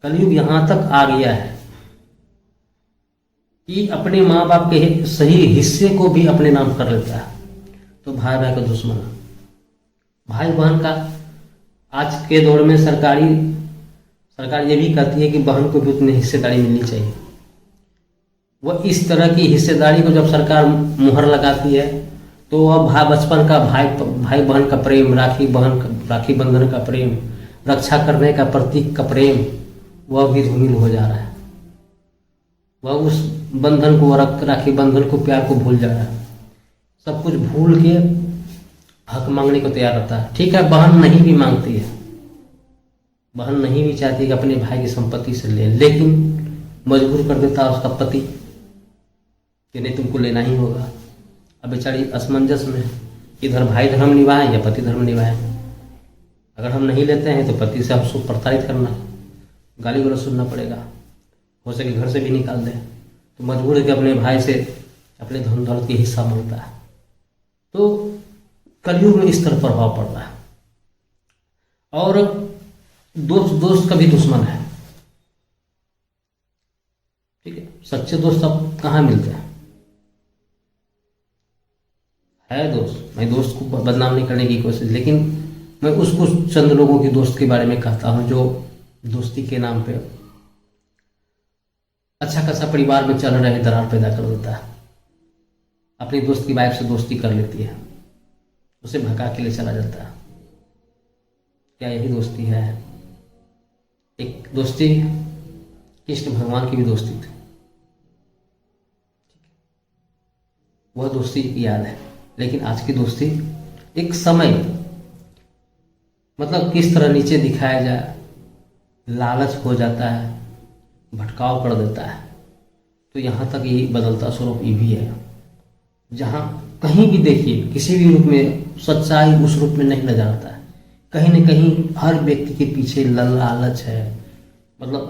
[SPEAKER 1] कलयुग यहाँ तक आ गया है कि अपने माँ बाप के सही हिस्से को भी अपने नाम कर लेता है। तो भाई भाई का दुश्मन, भाई बहन का आज के दौर में सरकार ये भी कहती है कि बहन को भी उतनी हिस्सेदारी मिलनी चाहिए। वह इस तरह की हिस्सेदारी को जब सरकार मुहर लगाती है तो वह बचपन का भाई बहन का प्रेम, राखी बंधन का प्रेम, रक्षा करने का प्रतीक का प्रेम, वह भी धूमिल हो जा रहा है। वह उस बंधन को, राखी बंधन को, प्यार को भूल जा रहा है। सब कुछ भूल के हक मांगने को तैयार रहता है। ठीक है, बहन नहीं भी मांगती है, बहन नहीं भी चाहती कि अपने भाई की संपत्ति से ले, लेकिन मजबूर कर देता है उसका पति कि नहीं तुमको लेना ही होगा। अब बेचारी असमंजस में, इधर भाई धर्म निभाए या पति धर्म निभाए। अगर हम नहीं लेते हैं तो पति से हमको प्रताड़ित करना, गाली गलौज सुनना पड़ेगा, हो सके घर से भी निकाल दे। तो मजबूर है कि अपने भाई से अपने धन दौलत की हिस्सा मांगता है। तो कलयुग में इस तरह प्रभाव पड़ रहा है। और दोस्त का भी दुश्मन है। ठीक है, सच्चे दोस्त अब कहाँ मिलते हैं। है दोस्त, मैं दोस्त को बदनाम नहीं करने की कोशिश, लेकिन मैं उसको चंद लोगों की दोस्त के बारे में कहता हूँ जो दोस्ती के नाम पे अच्छा खासा परिवार में चल रहे दरार पैदा कर देता है। अपनी दोस्त की वाइफ से दोस्ती कर लेती है, उसे भगा के ले चला जाता है। क्या यही दोस्ती है। एक दोस्ती कृष्ण भगवान की भी दोस्ती थी, वह दोस्ती याद है। लेकिन आज की दोस्ती एक समय, मतलब किस तरह नीचे दिखाया जाए, लालच हो जाता है, भटकाव कर देता है। तो यहाँ तक ये बदलता स्वरूप ये भी है, जहाँ कहीं भी देखिए किसी भी रूप में सच्चाई उस रूप में नहीं नजर आता है। कहीं न कहीं हर व्यक्ति के पीछे लालच है, मतलब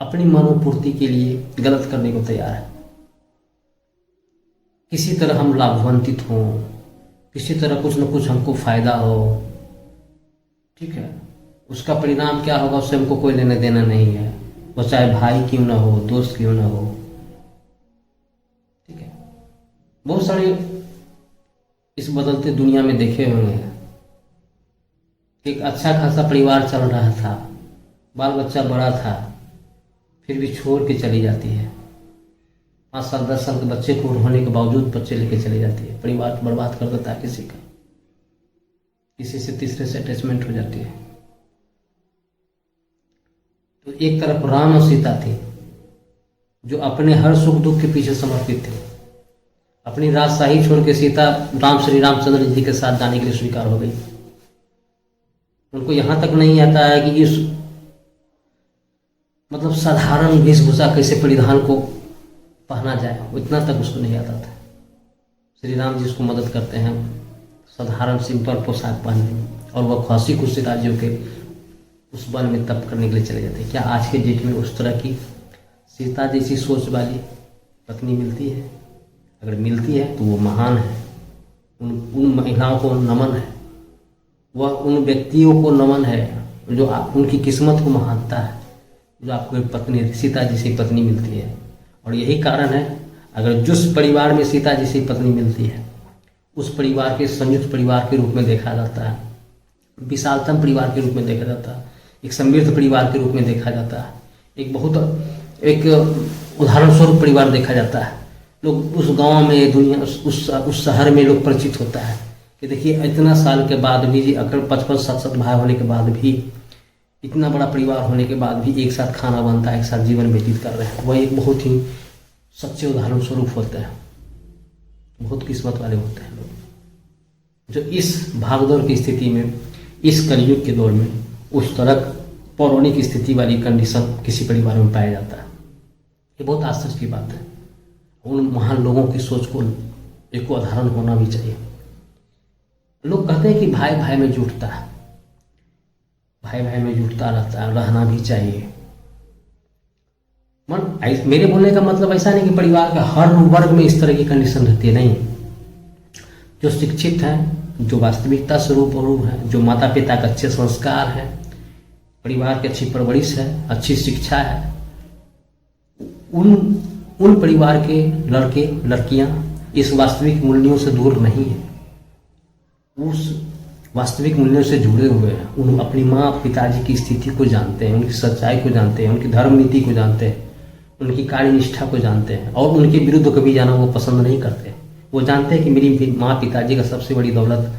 [SPEAKER 1] अपनी मनोपूर्ति के लिए गलत करने को तैयार है। किसी तरह हम लाभान्वित हों, किसी तरह कुछ न कुछ हमको फायदा हो। ठीक है, उसका परिणाम क्या होगा उससे हमको कोई लेना देना नहीं है, वो चाहे भाई क्यों ना हो, दोस्त क्यों ना हो। ठीक है, बहुत सारे इस बदलते दुनिया में देखे होंगे। एक अच्छा खासा परिवार चल रहा था, बाल बच्चा बड़ा था, फिर भी छोड़ के चली जाती है। 5 साल 10 साल के बच्चे को होने के बावजूद बच्चे लेके चली जाती है। परिवार बर्बाद कर देता है किसी का, किसी से तीसरे से अटैचमेंट हो जाती है। तो एक तरफ राम और सीता थी जो अपने हर सुख दुख के पीछे समर्पित थे। अपनी राजशाही छोड़ के सीता श्री रामचंद्र जी के साथ जाने के लिए स्वीकार हो गई। उनको यहां तक नहीं आता है कि इस मतलब साधारण वेशभूषा कैसे परिधान को पहना जाए, वो इतना तक उसको नहीं आता था। श्री राम जी उसको मदद करते हैं साधारण सिंपल पोशाक पहनने में, और वह खुशी खुशी राज्यों के उस वन में तप करने के लिए चले जाते हैं। क्या आज के डेट में उस तरह की सीता जैसी सोच वाली पत्नी मिलती है? अगर मिलती है तो वो महान है। उन महिलाओं को नमन है, वह उन व्यक्तियों को नमन है जो उनकी किस्मत को महानता है, जो आपको एक पत्नी सीता जैसी पत्नी मिलती है। और यही कारण है, अगर जिस परिवार में सीता जैसी पत्नी मिलती है उस परिवार के संयुक्त परिवार के रूप में देखा जाता है, विशालतम परिवार के रूप में देखा जाता है, एक समृद्ध परिवार के रूप में देखा जाता है, एक उदाहरण स्वरूप परिवार देखा जाता है। लोग उस गांव में, दुनिया उस शहर में लोग परिचित होता है कि देखिए इतना साल के बाद भी जी, अगर 55-60 भाई होने के बाद भी, इतना बड़ा परिवार होने के बाद भी एक साथ खाना बनता है, एक साथ जीवन व्यतीत कर रहे हैं। वह एक बहुत ही सच्चे उदाहरण स्वरूप होते हैं। बहुत किस्मत वाले होते हैं लोग जो इस भागदौड़ की स्थिति में, इस कलयुग के दौर में उस तरह पौराणिक स्थिति वाली कंडीशन किसी परिवार में पाया जाता है। ये बहुत आश्चर्य की बात है। उन महान लोगों की सोच को एक उदाहरण होना भी चाहिए। लोग कहते हैं कि भाई भाई में जुटता है, भाई भाई में जुटता रहता है, रहना भी चाहिए। मेरे बोलने का मतलब ऐसा नहीं कि परिवार का हर वर्ग में इस तरह की कंडीशन रहती है, नहीं। जो शिक्षित हैं, जो वास्तविकता स्वरूप है, जो माता पिता के अच्छे संस्कार हैं, परिवार की अच्छी परवरिश है, अच्छी शिक्षा है, उन परिवार के लड़के लड़कियां इस वास्तविक मूल्यों से दूर नहीं है, उस वास्तविक मूल्यों से जुड़े हुए हैं। उन अपनी माँ पिताजी की स्थिति को जानते हैं, उनकी सच्चाई को जानते हैं, उनकी धर्म नीति को जानते हैं, उनकी कार्य निष्ठा को जानते हैं और उनके विरुद्ध कभी जाना वो पसंद नहीं करते। वो जानते हैं कि मेरी माँ पिताजी का सबसे बड़ी दौलत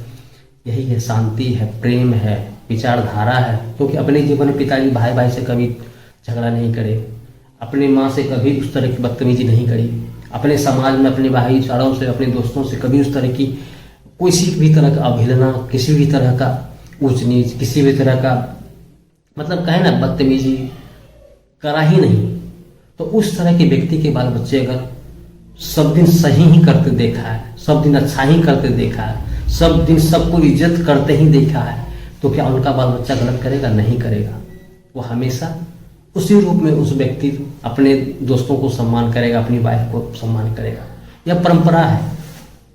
[SPEAKER 1] यही है, शांति है, प्रेम है, विचारधारा है। क्योंकि अपने जीवन में पिताजी भाई भाई से कभी झगड़ा नहीं करे, अपने माँ से कभी उस तरह की बदतमीजी नहीं करी, अपने समाज में अपने भाईचारों से, अपने दोस्तों से कभी उस तरह की किसी भी तरह का अवहेलना, किसी भी तरह का ऊंच नीच, किसी भी तरह का मतलब कहे ना बदतमीजी करा ही नहीं। तो उस तरह के व्यक्ति के बाल बच्चे अगर सब दिन सही ही करते देखा है, सब दिन अच्छा ही करते देखा है, सब दिन सबको इज्जत करते ही देखा है, तो क्या उनका बाल बच्चा गलत करेगा? नहीं करेगा। वो हमेशा उसी रूप में उस व्यक्ति अपने दोस्तों को सम्मान करेगा, अपनी वाइफ को सम्मान करेगा। यह परंपरा है,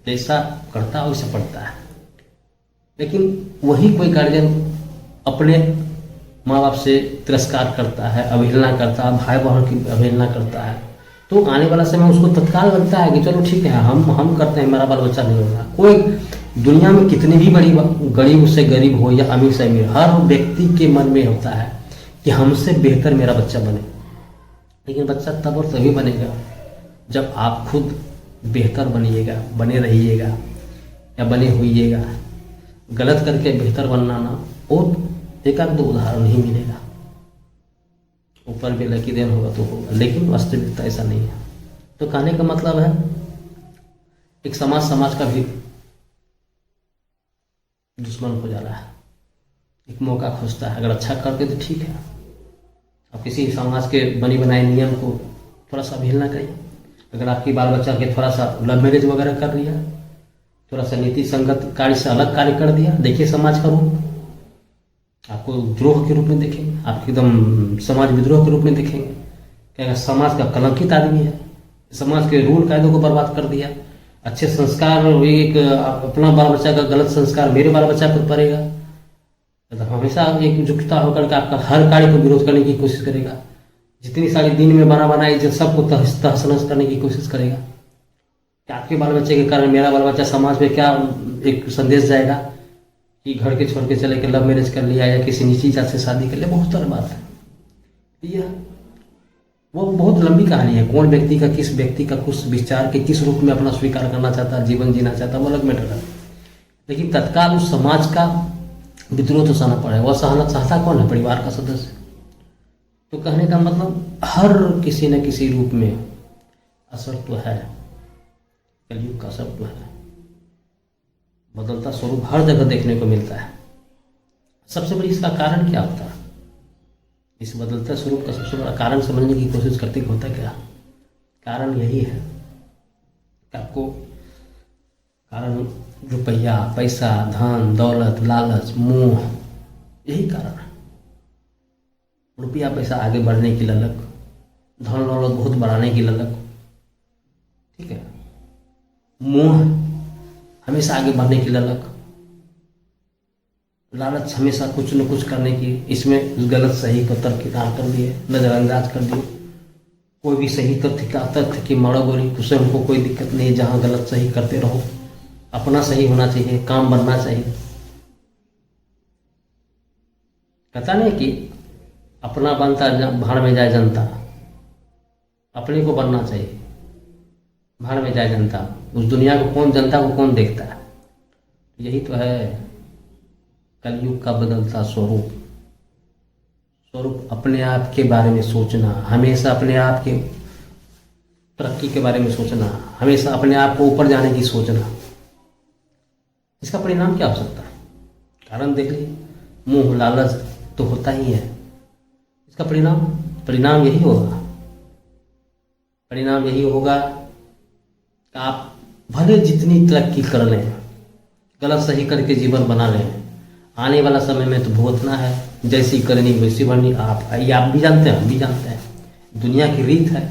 [SPEAKER 1] जैसा करता है वैसा पड़ता है। लेकिन वही कोई गार्जियन अपने माँ बाप से तिरस्कार करता है, अवहेलना करता है, भाई बहन की अवहेलना करता है, तो आने वाला समय उसको तत्काल लगता है कि चलो ठीक है, हम करते हैं, मेरा बाल बच्चा नहीं होगा। कोई दुनिया में कितनी भी बड़ी गरीब से गरीब हो या अमीर से अमीर, हर व्यक्ति के मन में होता है कि हमसे बेहतर मेरा बच्चा बने। लेकिन बच्चा तब और तभी बनेगा जब आप खुद बेहतर बनिएगा, बने रहिएगा या बने होइएगा। गलत करके बेहतर बनना ना, और एक आध दो उदाहरण ही मिलेगा, ऊपर भी लकी देन होगा तो होगा, लेकिन वास्तविकता ऐसा नहीं है। तो कहने का मतलब है एक समाज का भी दुश्मन हो जा रहा है, एक मौका खोजता है। अगर अच्छा करते तो ठीक है, अब किसी समाज के बनी बनाए नियम को थोड़ा सा अवहेलना करिए। अगर आपकी बाल बच्चा के थोड़ा सा लव मैरिज वगैरह कर लिया, थोड़ा सा नीति संगत कार्य से अलग कार्य कर दिया, देखिए समाज का रूप आपको द्रोह के रूप में देखेंगे, आपको एकदम समाज विद्रोह के रूप में देखेंगे। क्या समाज का कलंकित आदमी है, समाज के रूल कायदों को बर्बाद कर दिया। अच्छे संस्कार, एक अपना बाल बच्चा का गलत संस्कार मेरे बाल बच्चा पर पड़ेगा, तो हमेशा एकजुटता होकर के आपका हर कार्य को विरोध करने की कोशिश करेगा। जितनी सारी दिन में बना इज्जत सबको तहस नहस करने की कोशिश करेगा। कि आपके बाल बच्चे के कारण मेरा बाल बच्चा समाज में क्या एक संदेश जाएगा कि घर के छोड़ के चले के लव मैरिज कर लिया या किसी नीची जात से शादी कर लिया। बहुत सारी बात है, यह वो बहुत लंबी कहानी है। कौन व्यक्ति का, किस व्यक्ति का कुछ विचार के किस रूप में अपना स्वीकार करना चाहता है, जीवन जीना चाहता है, वो अलग मैटर है। लेकिन तत्काल उस समाज का विद्रोह तो सहना पड़ेगा। वह सहना चाहता कौन है? परिवार का सदस्य। तो कहने का मतलब हर किसी न किसी रूप में असर तो है, कलयुग का असर तो है, बदलता स्वरूप हर जगह देखने को मिलता है। सबसे बड़ी इसका कारण क्या होता है? इस बदलते स्वरूप का सबसे बड़ा कारण समझने की कोशिश करते कि होता क्या? कारण यही है कि आपको कारण रुपया, पैसा, धन, दौलत, लालच, मोह, यही कारण है। रुपया पैसा आगे बढ़ने की ललक, धन दौलत बहुत बढ़ाने की ललक, ठीक है, मोह हमेशा आगे बढ़ने की ललक, लालच हमेशा कुछ न कुछ करने की, इसमें गलत सही को तर्कदार कर दिए, नजरअंदाज कर दिए। कोई भी सही तथ्य की मड़ोगोरी, उससे हमको कोई दिक्कत नहीं, जहाँ गलत सही करते रहो, अपना सही होना चाहिए, काम बनना चाहिए। कहता नहीं कि अपना बनता भाड़ में जाए जनता, अपने को बनना चाहिए, भाड़ में जाए जनता। उस दुनिया को कौन, जनता को कौन देखता है? यही तो है कलयुग का बदलता स्वरूप। स्वरूप अपने आप के बारे में सोचना, हमेशा अपने आप के तरक्की के बारे में सोचना, हमेशा अपने आप को ऊपर जाने की सोचना। इसका परिणाम क्या हो सकता है? कारण देख लीजिए, मोह लालच तो होता ही है। इसका परिणाम परिणाम यही होगा, परिणाम यही होगा कि आप भले जितनी तरक्की कर लें, गलत सही करके जीवन बना लें, आने वाला समय में तो भुगतना है। जैसी करनी वैसी भरनी। ये आप भी जानते हैं, हम भी जानते हैं, दुनिया की रीत है,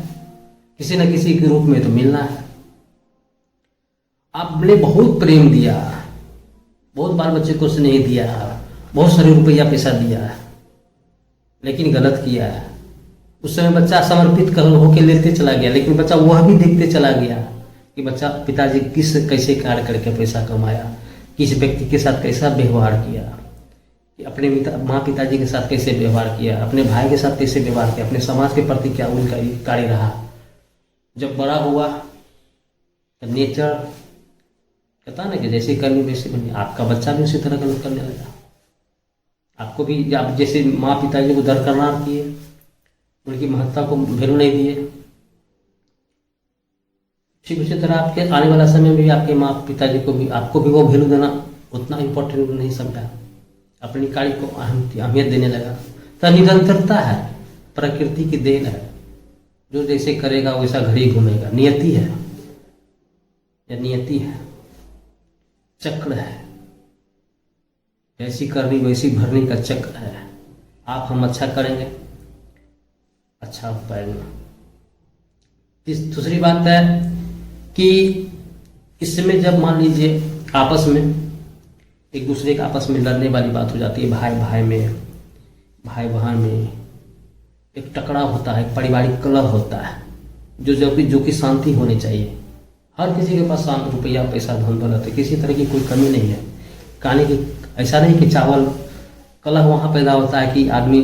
[SPEAKER 1] किसी न किसी के रूप में तो मिलना है। आपने बहुत प्रेम दिया, बहुत बाल बच्चे को स्नेह दिया, बहुत सारे रुपया पैसा दिया, लेकिन गलत किया है। उस समय बच्चा समर्पित होकर लेते चला गया, लेकिन बच्चा वह भी देखते चला गया कि बच्चा पिताजी कैसे कार्य करके पैसा कमाया, किस व्यक्ति के साथ कैसा व्यवहार किया, कि अपने माँ पिताजी के साथ कैसे व्यवहार किया, अपने भाई के साथ कैसे व्यवहार किया, अपने समाज के प्रति क्या उनका कार्य रहा। जब बड़ा हुआ तो नेचर कहता ना कि जैसे करनी वैसे बनी। आपका बच्चा भी उसी तरह गलत करने लगा। आपको भी आप जैसे माँ पिताजी को दरकिनार किए, उनकी महत्ता को वैल्यू नहीं दिए, ठीक उसी तरह आपके आने वाला समय में भी आपके माँ पिताजी को भी आपको भी वो वैल्यू देना उतना इम्पोर्टेंट नहीं समझा, अपनी कार्य को अहमियत देने लगा। तो निरंतरता है, प्रकृति की देन है, जो जैसे करेगा वैसा घड़ी घूमेगा। नियति है, यह नियति है, चक्र है, जैसी करनी वैसी भरने का चक्र है। आप हम अच्छा करेंगे, अच्छा हो पाएगा। दूसरी बात है कि इसमें जब मान लीजिए आपस में एक दूसरे के आपस में लड़ने वाली बात हो जाती है, भाई भाई में, भाई बहन में एक टकराव होता है, एक पारिवारिक कलह होता है, जो कि शांति होनी चाहिए। हर किसी के पास शांत रुपया पैसा धन दौलत है, किसी तरह की कोई कमी नहीं है। कहानी की ऐसा नहीं कि चावल कलह वहाँ पैदा होता है कि आदमी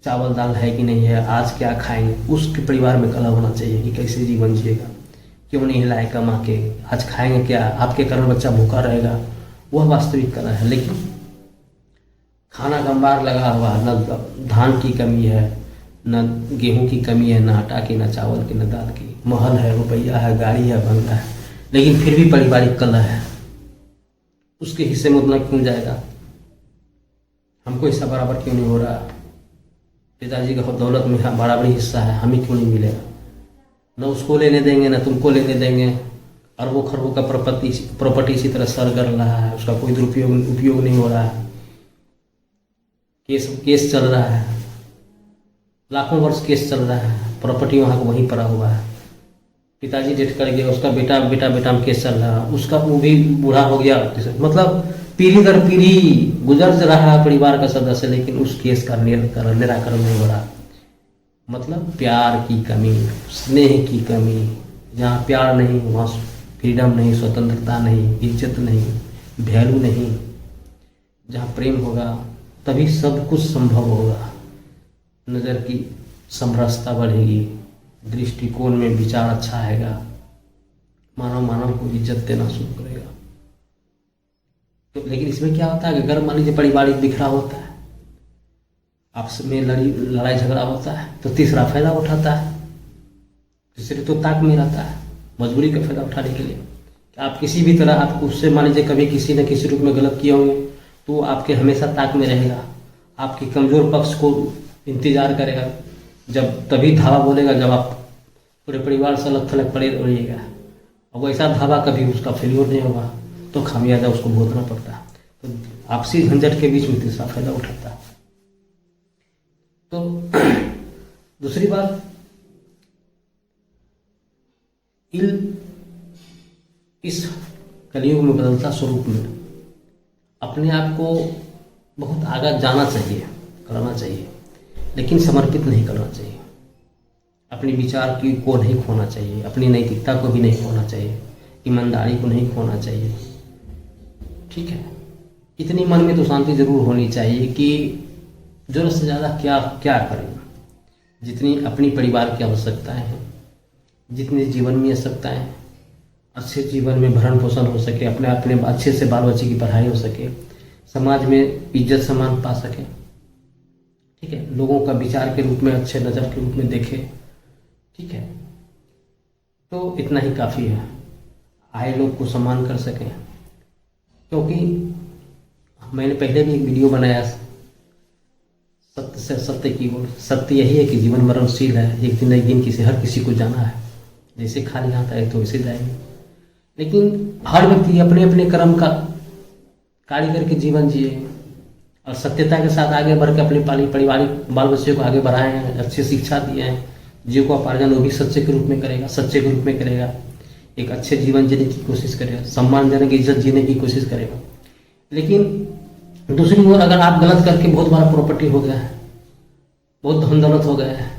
[SPEAKER 1] चावल दाल है कि नहीं है, आज क्या खाएंगे, उसके परिवार में कलह होना चाहिए कि कैसे जीवन जिएगा, क्यों नहीं लाए कमा के, आज खाएंगे क्या, आपके कारण बच्चा भूखा रहेगा। वह वास्तविक कला है। लेकिन खाना का अंबार लगा हुआ, न धान की कमी है, न गेहूं की कमी है, न आटा की, न चावल की, न दाल की, महल है, रुपया है, गाड़ी है, बंगला है, लेकिन फिर भी पारिवारिक कला है। उसके हिस्से में उतना क्यों जाएगा? हमको हिस्सा बराबर क्यों नहीं हो रहा? पिताजी का दौलत में बराबरी हिस्सा है, हमें क्यों नहीं मिलेगा? न उसको लेने देंगे, न तुमको लेने देंगे। अरबों खरबों का प्रॉपर्टी इसी तरह सर कर रहा है, उसका कोई उपयोग नहीं हो रहा है, केस चल रहा है, लाखों वर्ष केस चल रहा है, प्रॉपर्टी वहाँ का वहीं पड़ा हुआ है। पिताजी डेथ कर गया, उसका बेटा में केस चल रहा है, उसका वो भी बूढ़ा हो गया। मतलब पीढ़ी दर पीढ़ी गुजर रहा है परिवार का सदस्य, लेकिन उस केस का निराकरण नहीं हो रहा। मतलब प्यार की कमी, स्नेह की कमी। जहाँ प्यार नहीं वहाँ फ्रीडम नहीं, स्वतंत्रता नहीं, इज्जत नहीं, वैल्यू नहीं। जहाँ प्रेम होगा तभी सब कुछ संभव होगा। नज़र की समरसता बढ़ेगी, दृष्टिकोण में विचार अच्छा आएगा, मानव को इज्जत देना शुरू करेगा। तो लेकिन इसमें क्या होता है कि अगर मान लीजिए परिवार बिखरा होता है, आपस में लड़ाई झगड़ा होता है, तो तीसरा फायदा उठाता है। तीसरे तो ताक में रहता है मजबूरी का फायदा उठाने के लिए। आप किसी भी तरह आप उससे मान लीजिए कभी किसी न किसी रूप में गलत किए होंगे, तो आपके हमेशा ताक में रहेगा, आपके कमजोर पक्ष को इंतजार करेगा, जब तभी धावा बोलेगा जब आप पूरे परिवार से अलग थलग पड़े रहिएगा। और वैसा धावा कभी उसका फेल्योर नहीं होगा, तो खामियाजा उसको भुगतना पड़ता है। तो आपसी झंझट के बीच में तीसरा फायदा उठाता है। तो दूसरी बात, इस कलयुग में बदलता स्वरूप में अपने आप को बहुत आगे जाना चाहिए, करना चाहिए, लेकिन समर्पित नहीं करना चाहिए। अपने विचार को नहीं खोना चाहिए, अपनी नैतिकता को भी नहीं खोना चाहिए, ईमानदारी को नहीं खोना चाहिए। ठीक है, इतनी मन में तो शांति जरूर होनी चाहिए कि जरूरत से ज़्यादा क्या करें। जितनी अपनी परिवार की आवश्यकताएं हैं, जितनी जीवन में आवश्यकताएं हैं, अच्छे जीवन में भरण पोषण हो सके, अपने अपने अच्छे से बाल बच्चे की पढ़ाई हो सके, समाज में इज्जत सम्मान पा सके, ठीक है, लोगों का विचार के रूप में अच्छे नज़र के रूप में देखे, ठीक है, तो इतना ही काफ़ी है, आए लोग को सम्मान कर सकें। क्योंकि मैंने पहले भी एक वीडियो बनाया, सत्य से सत्य की ओर। सत्य यही है कि जीवन मरणशील है, एक दिन न एक दिन हर किसी को जाना है, जैसे खाली हाथ आए तो वैसे जाएंगे। लेकिन हर व्यक्ति अपने अपने कर्म का कार्य करके जीवन जिए और सत्यता के साथ आगे बढ़ के अपने पारिवारिक बाल बच्चे को आगे बढ़ाए हैं, अच्छी शिक्षा दिए हैं, जीविकोपार्जन वो भी सच्चे के रूप में करेगा, सच्चे के रूप में करेगा, एक अच्छे जीवन जीने की कोशिश करेगा, सम्मानजनक इज्जत जीने की कोशिश करेगा। लेकिन दूसरी ओर अगर आप गलत करके बहुत बड़ा प्रॉपर्टी हो गया है, बहुत धन दौलत हो गया है,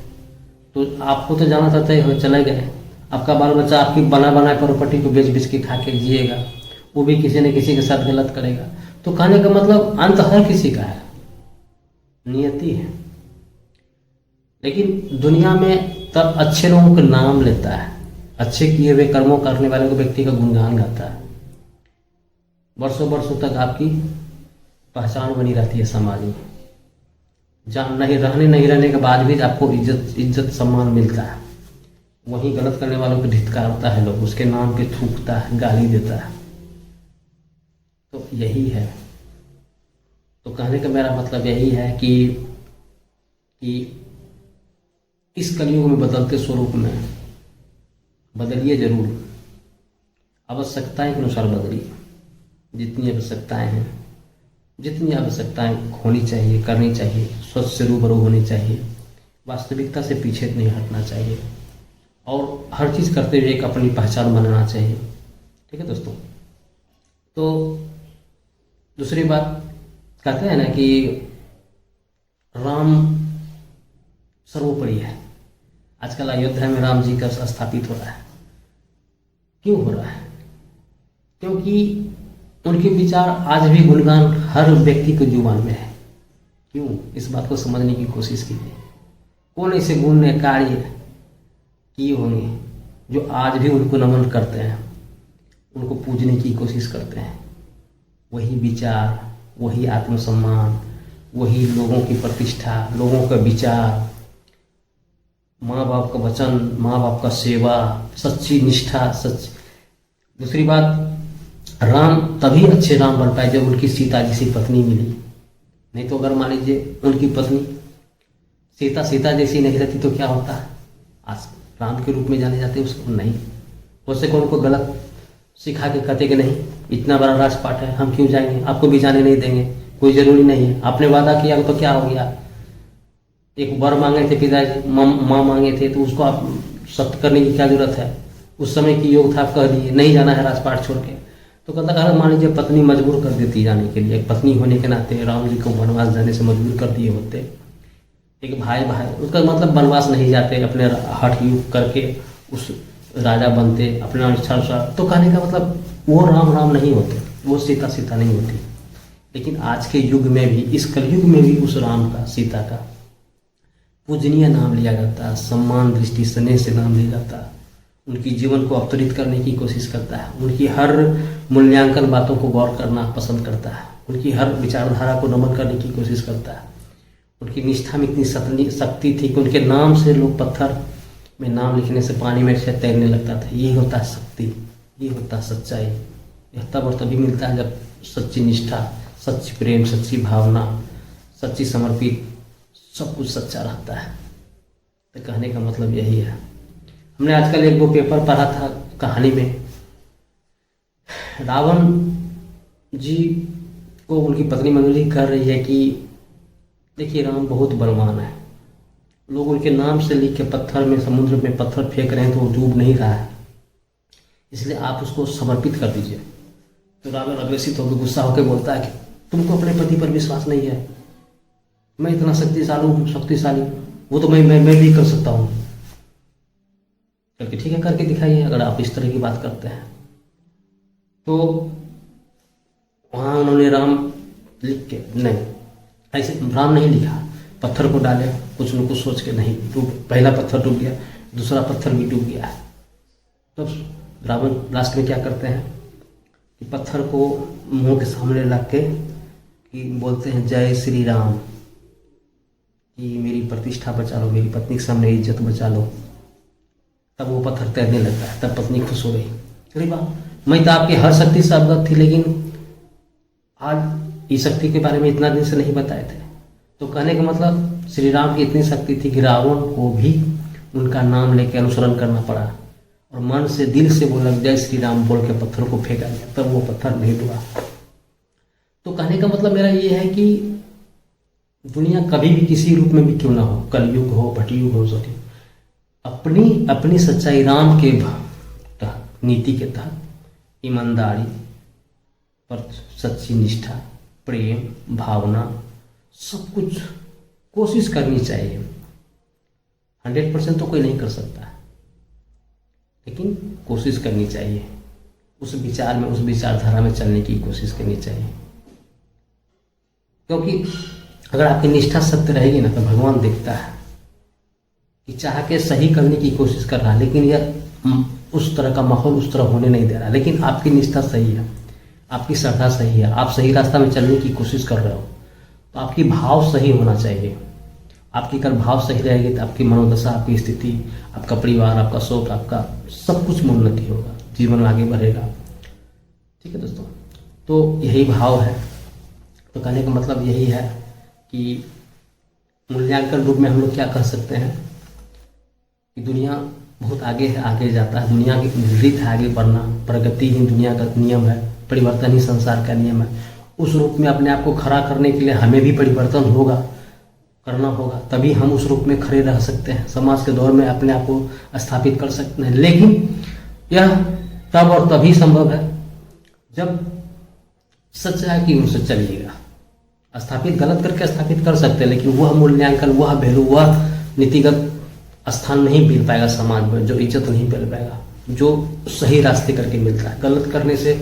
[SPEAKER 1] तो आपको तो जाना था तय हो, चले गए, आपका बाल बच्चा आपकी बना बनाए प्रॉपर्टी को बेच बेच के खा के जिएगा, वो भी किसी न किसी के साथ गलत करेगा। तो कहने का मतलब अंत हर किसी का है, नियति है। लेकिन दुनिया में तब अच्छे लोगों का नाम लेता है, अच्छे किए हुए कर्मों करने वाले को व्यक्ति का गुणगान गाता है, वर्षों वर्षों तक आपकी पहचान बनी रहती है समाज में। जहाँ नहीं रहने के बाद भी आपको इज्जत सम्मान मिलता है। वहीं गलत करने वालों को धिक्कारता है, लोग उसके नाम पे थूकता है, गाली देता है। तो यही है। तो कहने का मेरा मतलब यही है कि इस कलयुग में बदलते स्वरूप में बदलिए जरूर, आवश्यकताएं के अनुसार बदलिए। जितनी आवश्यकताएं हैं, जितनी आवश्यकताएं होनी चाहिए, करनी चाहिए, स्वच्छ से रूबरू होनी चाहिए, वास्तविकता से पीछे नहीं हटना चाहिए और हर चीज़ करते हुए एक अपनी पहचान बनाना चाहिए। ठीक है दोस्तों। तो दूसरी बात कहते हैं ना कि राम सर्वोपरि है। आजकल अयोध्या में राम जी का स्थापित हो रहा है। क्यों हो रहा है? क्योंकि उनके विचार आज भी गुणगान हर व्यक्ति के जुबान में है। क्यों? इस बात को समझने की कोशिश कीजिए। कौन ऐसे गुण कार्य किए होंगे जो आज भी उनको नमन करते हैं, उनको पूजने की कोशिश करते हैं? वही विचार, वही आत्मसम्मान, वही लोगों की प्रतिष्ठा, लोगों का विचार, माँ बाप का वचन, माँ बाप का सेवा, सच्ची निष्ठा, सच। दूसरी बात, राम तभी अच्छे राम बन पाए जब उनकी सीता जैसी पत्नी मिली। नहीं तो अगर मान लीजिए उनकी पत्नी सीता जैसी नहीं रहती तो क्या होता? आज राम के रूप में जाने जाते उसको नहीं। हो सके उनको गलत सिखा के कहते कि नहीं, इतना बड़ा राजपाट है, हम क्यों जाएंगे, आपको भी जाने नहीं देंगे, कोई ज़रूरी नहीं है, आपने वादा किया तो क्या हो गया। एक वर मांगे थे पिताजी, माँ मांगे थे, तो उसको आप सख्त करने की क्या जरूरत है? उस समय की योग था, आप कह दिए नहीं जाना है राजपाट छोड़ के। तो कहता अगर मान लीजिए पत्नी मजबूर कर देती जाने के लिए, पत्नी होने के नाते राम जी को वनवास जाने से मजबूर कर दिए होते, एक भाई उसका मतलब वनवास नहीं जाते, अपने हठ युग करके उस राजा बनते अपने अनुसार, तो कहने का मतलब वो राम नहीं होते, वो सीता नहीं होती। लेकिन आज के युग में भी, इस कलयुग में भी उस राम का, सीता का पूजनीय नाम लिया जाता है, सम्मान दृष्टि स्नेह से नाम लिया जाता है, उनकी जीवन को अवतरित करने की कोशिश करता है, उनकी हर मूल्यांकन बातों को गौर करना पसंद करता है, उनकी हर विचारधारा को नमन करने की कोशिश करता है। उनकी निष्ठा में इतनी शक्ति थी कि उनके नाम से लोग पत्थर में नाम लिखने से पानी में से तैरने लगता था। ये होता है शक्ति, ये होता है सच्चाई। यह तब और तभी मिलता है जब सच्ची निष्ठा, सच्ची प्रेम, सच्ची भावना, सच्ची समर्पित, सब कुछ सच्चा रहता है। तो कहने का मतलब यही है। हमने आजकल एक वो पेपर पढ़ा था कहानी में, रावण जी को उनकी पत्नी मंजूरी कर रही है कि देखिए राम बहुत बलवान है, लोग उनके नाम से लिख के पत्थर में, समुद्र में पत्थर फेंक रहे हैं तो वो डूब नहीं रहा है, इसलिए आप उसको समर्पित कर दीजिए। तो रावण अग्रसित होकर गुस्सा होकर बोलता है कि तुमको अपने पति पर विश्वास नहीं है, मैं इतना शक्तिशाली, वो तो मैं भी कर सकता हूँ करके, ठीक है करके दिखाइए अगर आप इस तरह की बात करते हैं। तो वहाँ उन्होंने राम लिख के, नहीं ऐसे राम नहीं लिखा, पत्थर को डाले कुछ न कुछ सोच के, नहीं डूब, पहला पत्थर डूब गया, दूसरा पत्थर भी डूब गया। तो रावण लास्ट में क्या करते हैं कि पत्थर को मुंह के सामने रख के कि बोलते हैं जय श्री राम, कि मेरी प्रतिष्ठा बचा लो, मेरी पत्नी के सामने इज्जत बचा लो। तब वो पत्थर तैरने लगता है, तब पत्नी खुश हो गई। अरे वाह, मैं तो आपकी हर शक्ति से अवगत थी, लेकिन आज इस शक्ति के बारे में इतना दिन से नहीं बताए थे। तो कहने का मतलब श्री राम की इतनी शक्ति थी कि रावण को भी उनका नाम लेके अनुसरण करना पड़ा और मन से दिल से बोला जय श्री राम बोल के पत्थर को फेंका गया, तब वो पत्थर नहीं डूबा। तो कहने का मतलब मेरा ये है कि दुनिया कभी भी किसी रूप में भी क्यों ना हो, कलयुग हो, भटयुग हो, सके अपनी अपनी सच्चाई राम के तहत, नीति के तहत, ईमानदारी पर सच्ची निष्ठा, प्रेम, भावना, सब कुछ कोशिश करनी चाहिए। 100% तो कोई नहीं कर सकता, लेकिन कोशिश करनी चाहिए। उस विचार में, उस विचारधारा में चलने की कोशिश करनी चाहिए, क्योंकि अगर आपकी निष्ठा सत्य रहेगी ना तो भगवान देखता है कि चाह के सही करने की कोशिश कर रहा है, लेकिन यह उस तरह का माहौल उस तरह होने नहीं दे रहा। लेकिन आपकी निष्ठा सही है, आपकी श्रद्धा सही है, आप सही रास्ता में चलने की कोशिश कर रहे हो, तो आपकी भाव सही होना चाहिए। आपकी अगर भाव सही रहेगी तो आपकी मनोदशा, आपकी स्थिति, आपका परिवार, आपका शौक, आपका सब कुछ में उन्नति होगा, जीवन आगे बढ़ेगा। ठीक है दोस्तों, तो यही भाव है। तो कहने का मतलब यही है कि मूल्यांकन रूप में हम लोग क्या कह सकते हैं कि दुनिया बहुत आगे है, आगे जाता है, दुनिया की रीत है आगे बढ़ना, प्रगति ही दुनिया का नियम है, परिवर्तन ही संसार का नियम है। उस रूप में अपने आप को खड़ा करने के लिए हमें भी परिवर्तन होगा, करना होगा, तभी हम उस रूप में खड़े रह सकते हैं, समाज के दौर में अपने आप को स्थापित कर सकते हैं। लेकिन यह तब और तभी संभव है जब सच्चाई की ओर से चलिएगा। स्थापित गलत करके स्थापित कर सकते हैं, लेकिन वह मूल्यांकन, वह वैल्यू, वह नीतिगत स्थान नहीं मिल पाएगा समाज में, जो इज्जत नहीं मिल पाएगा, जो सही रास्ते करके मिलता है। गलत करने से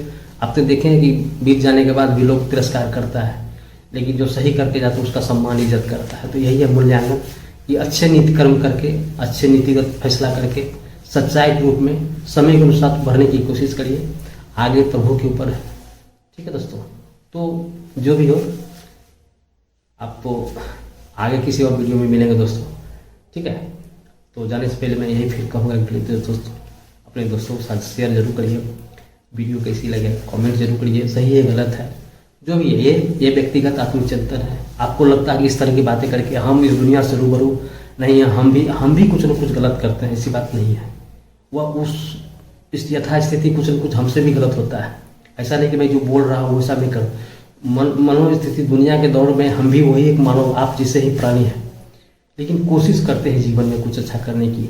[SPEAKER 1] आप तो देखें कि बीत जाने के बाद भी लोग तिरस्कार करता है, लेकिन जो सही करके जाता है उसका सम्मान, इज्जत करता है। तो यही है मूल्यांकन, कि अच्छे नीति कर्म करके, अच्छे नीतिगत फैसला करके, सच्चाई के रूप में समय के अनुसार बढ़ने की कोशिश करिए। आगे प्रभु के ऊपर है। ठीक है दोस्तों, तो जो भी हो, आपको आगे किसी और वीडियो में मिलेंगे दोस्तों। ठीक है, तो जाने से पहले मैं यही फिर कहूँगा कि दोस्तों अपने दोस्तों के साथ शेयर जरूर करिए। वीडियो कैसी लगे कमेंट जरूर करिए, सही है गलत है जो भी है, ये व्यक्तिगत आत्मचिंतन है। आपको लगता है कि इस तरह की बातें करके हम इस दुनिया से रूबरू नहीं है, हम भी कुछ न कुछ गलत करते हैं, ऐसी बात नहीं है। वह इस यथास्थिति कुछ न कुछ हमसे भी गलत होता है। ऐसा नहीं कि मैं जो बोल रहा हूँ वैसा मैं कर मनोस्थिति दुनिया के दौर में हम भी वही एक मानव आप जिसे ही प्राणी है, लेकिन कोशिश करते हैं जीवन में कुछ अच्छा करने की,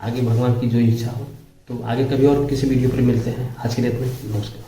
[SPEAKER 1] आगे भगवान की जो इच्छा हो। तो आगे कभी और किसी वीडियो पर मिलते हैं। आज के डेट में नमस्कार।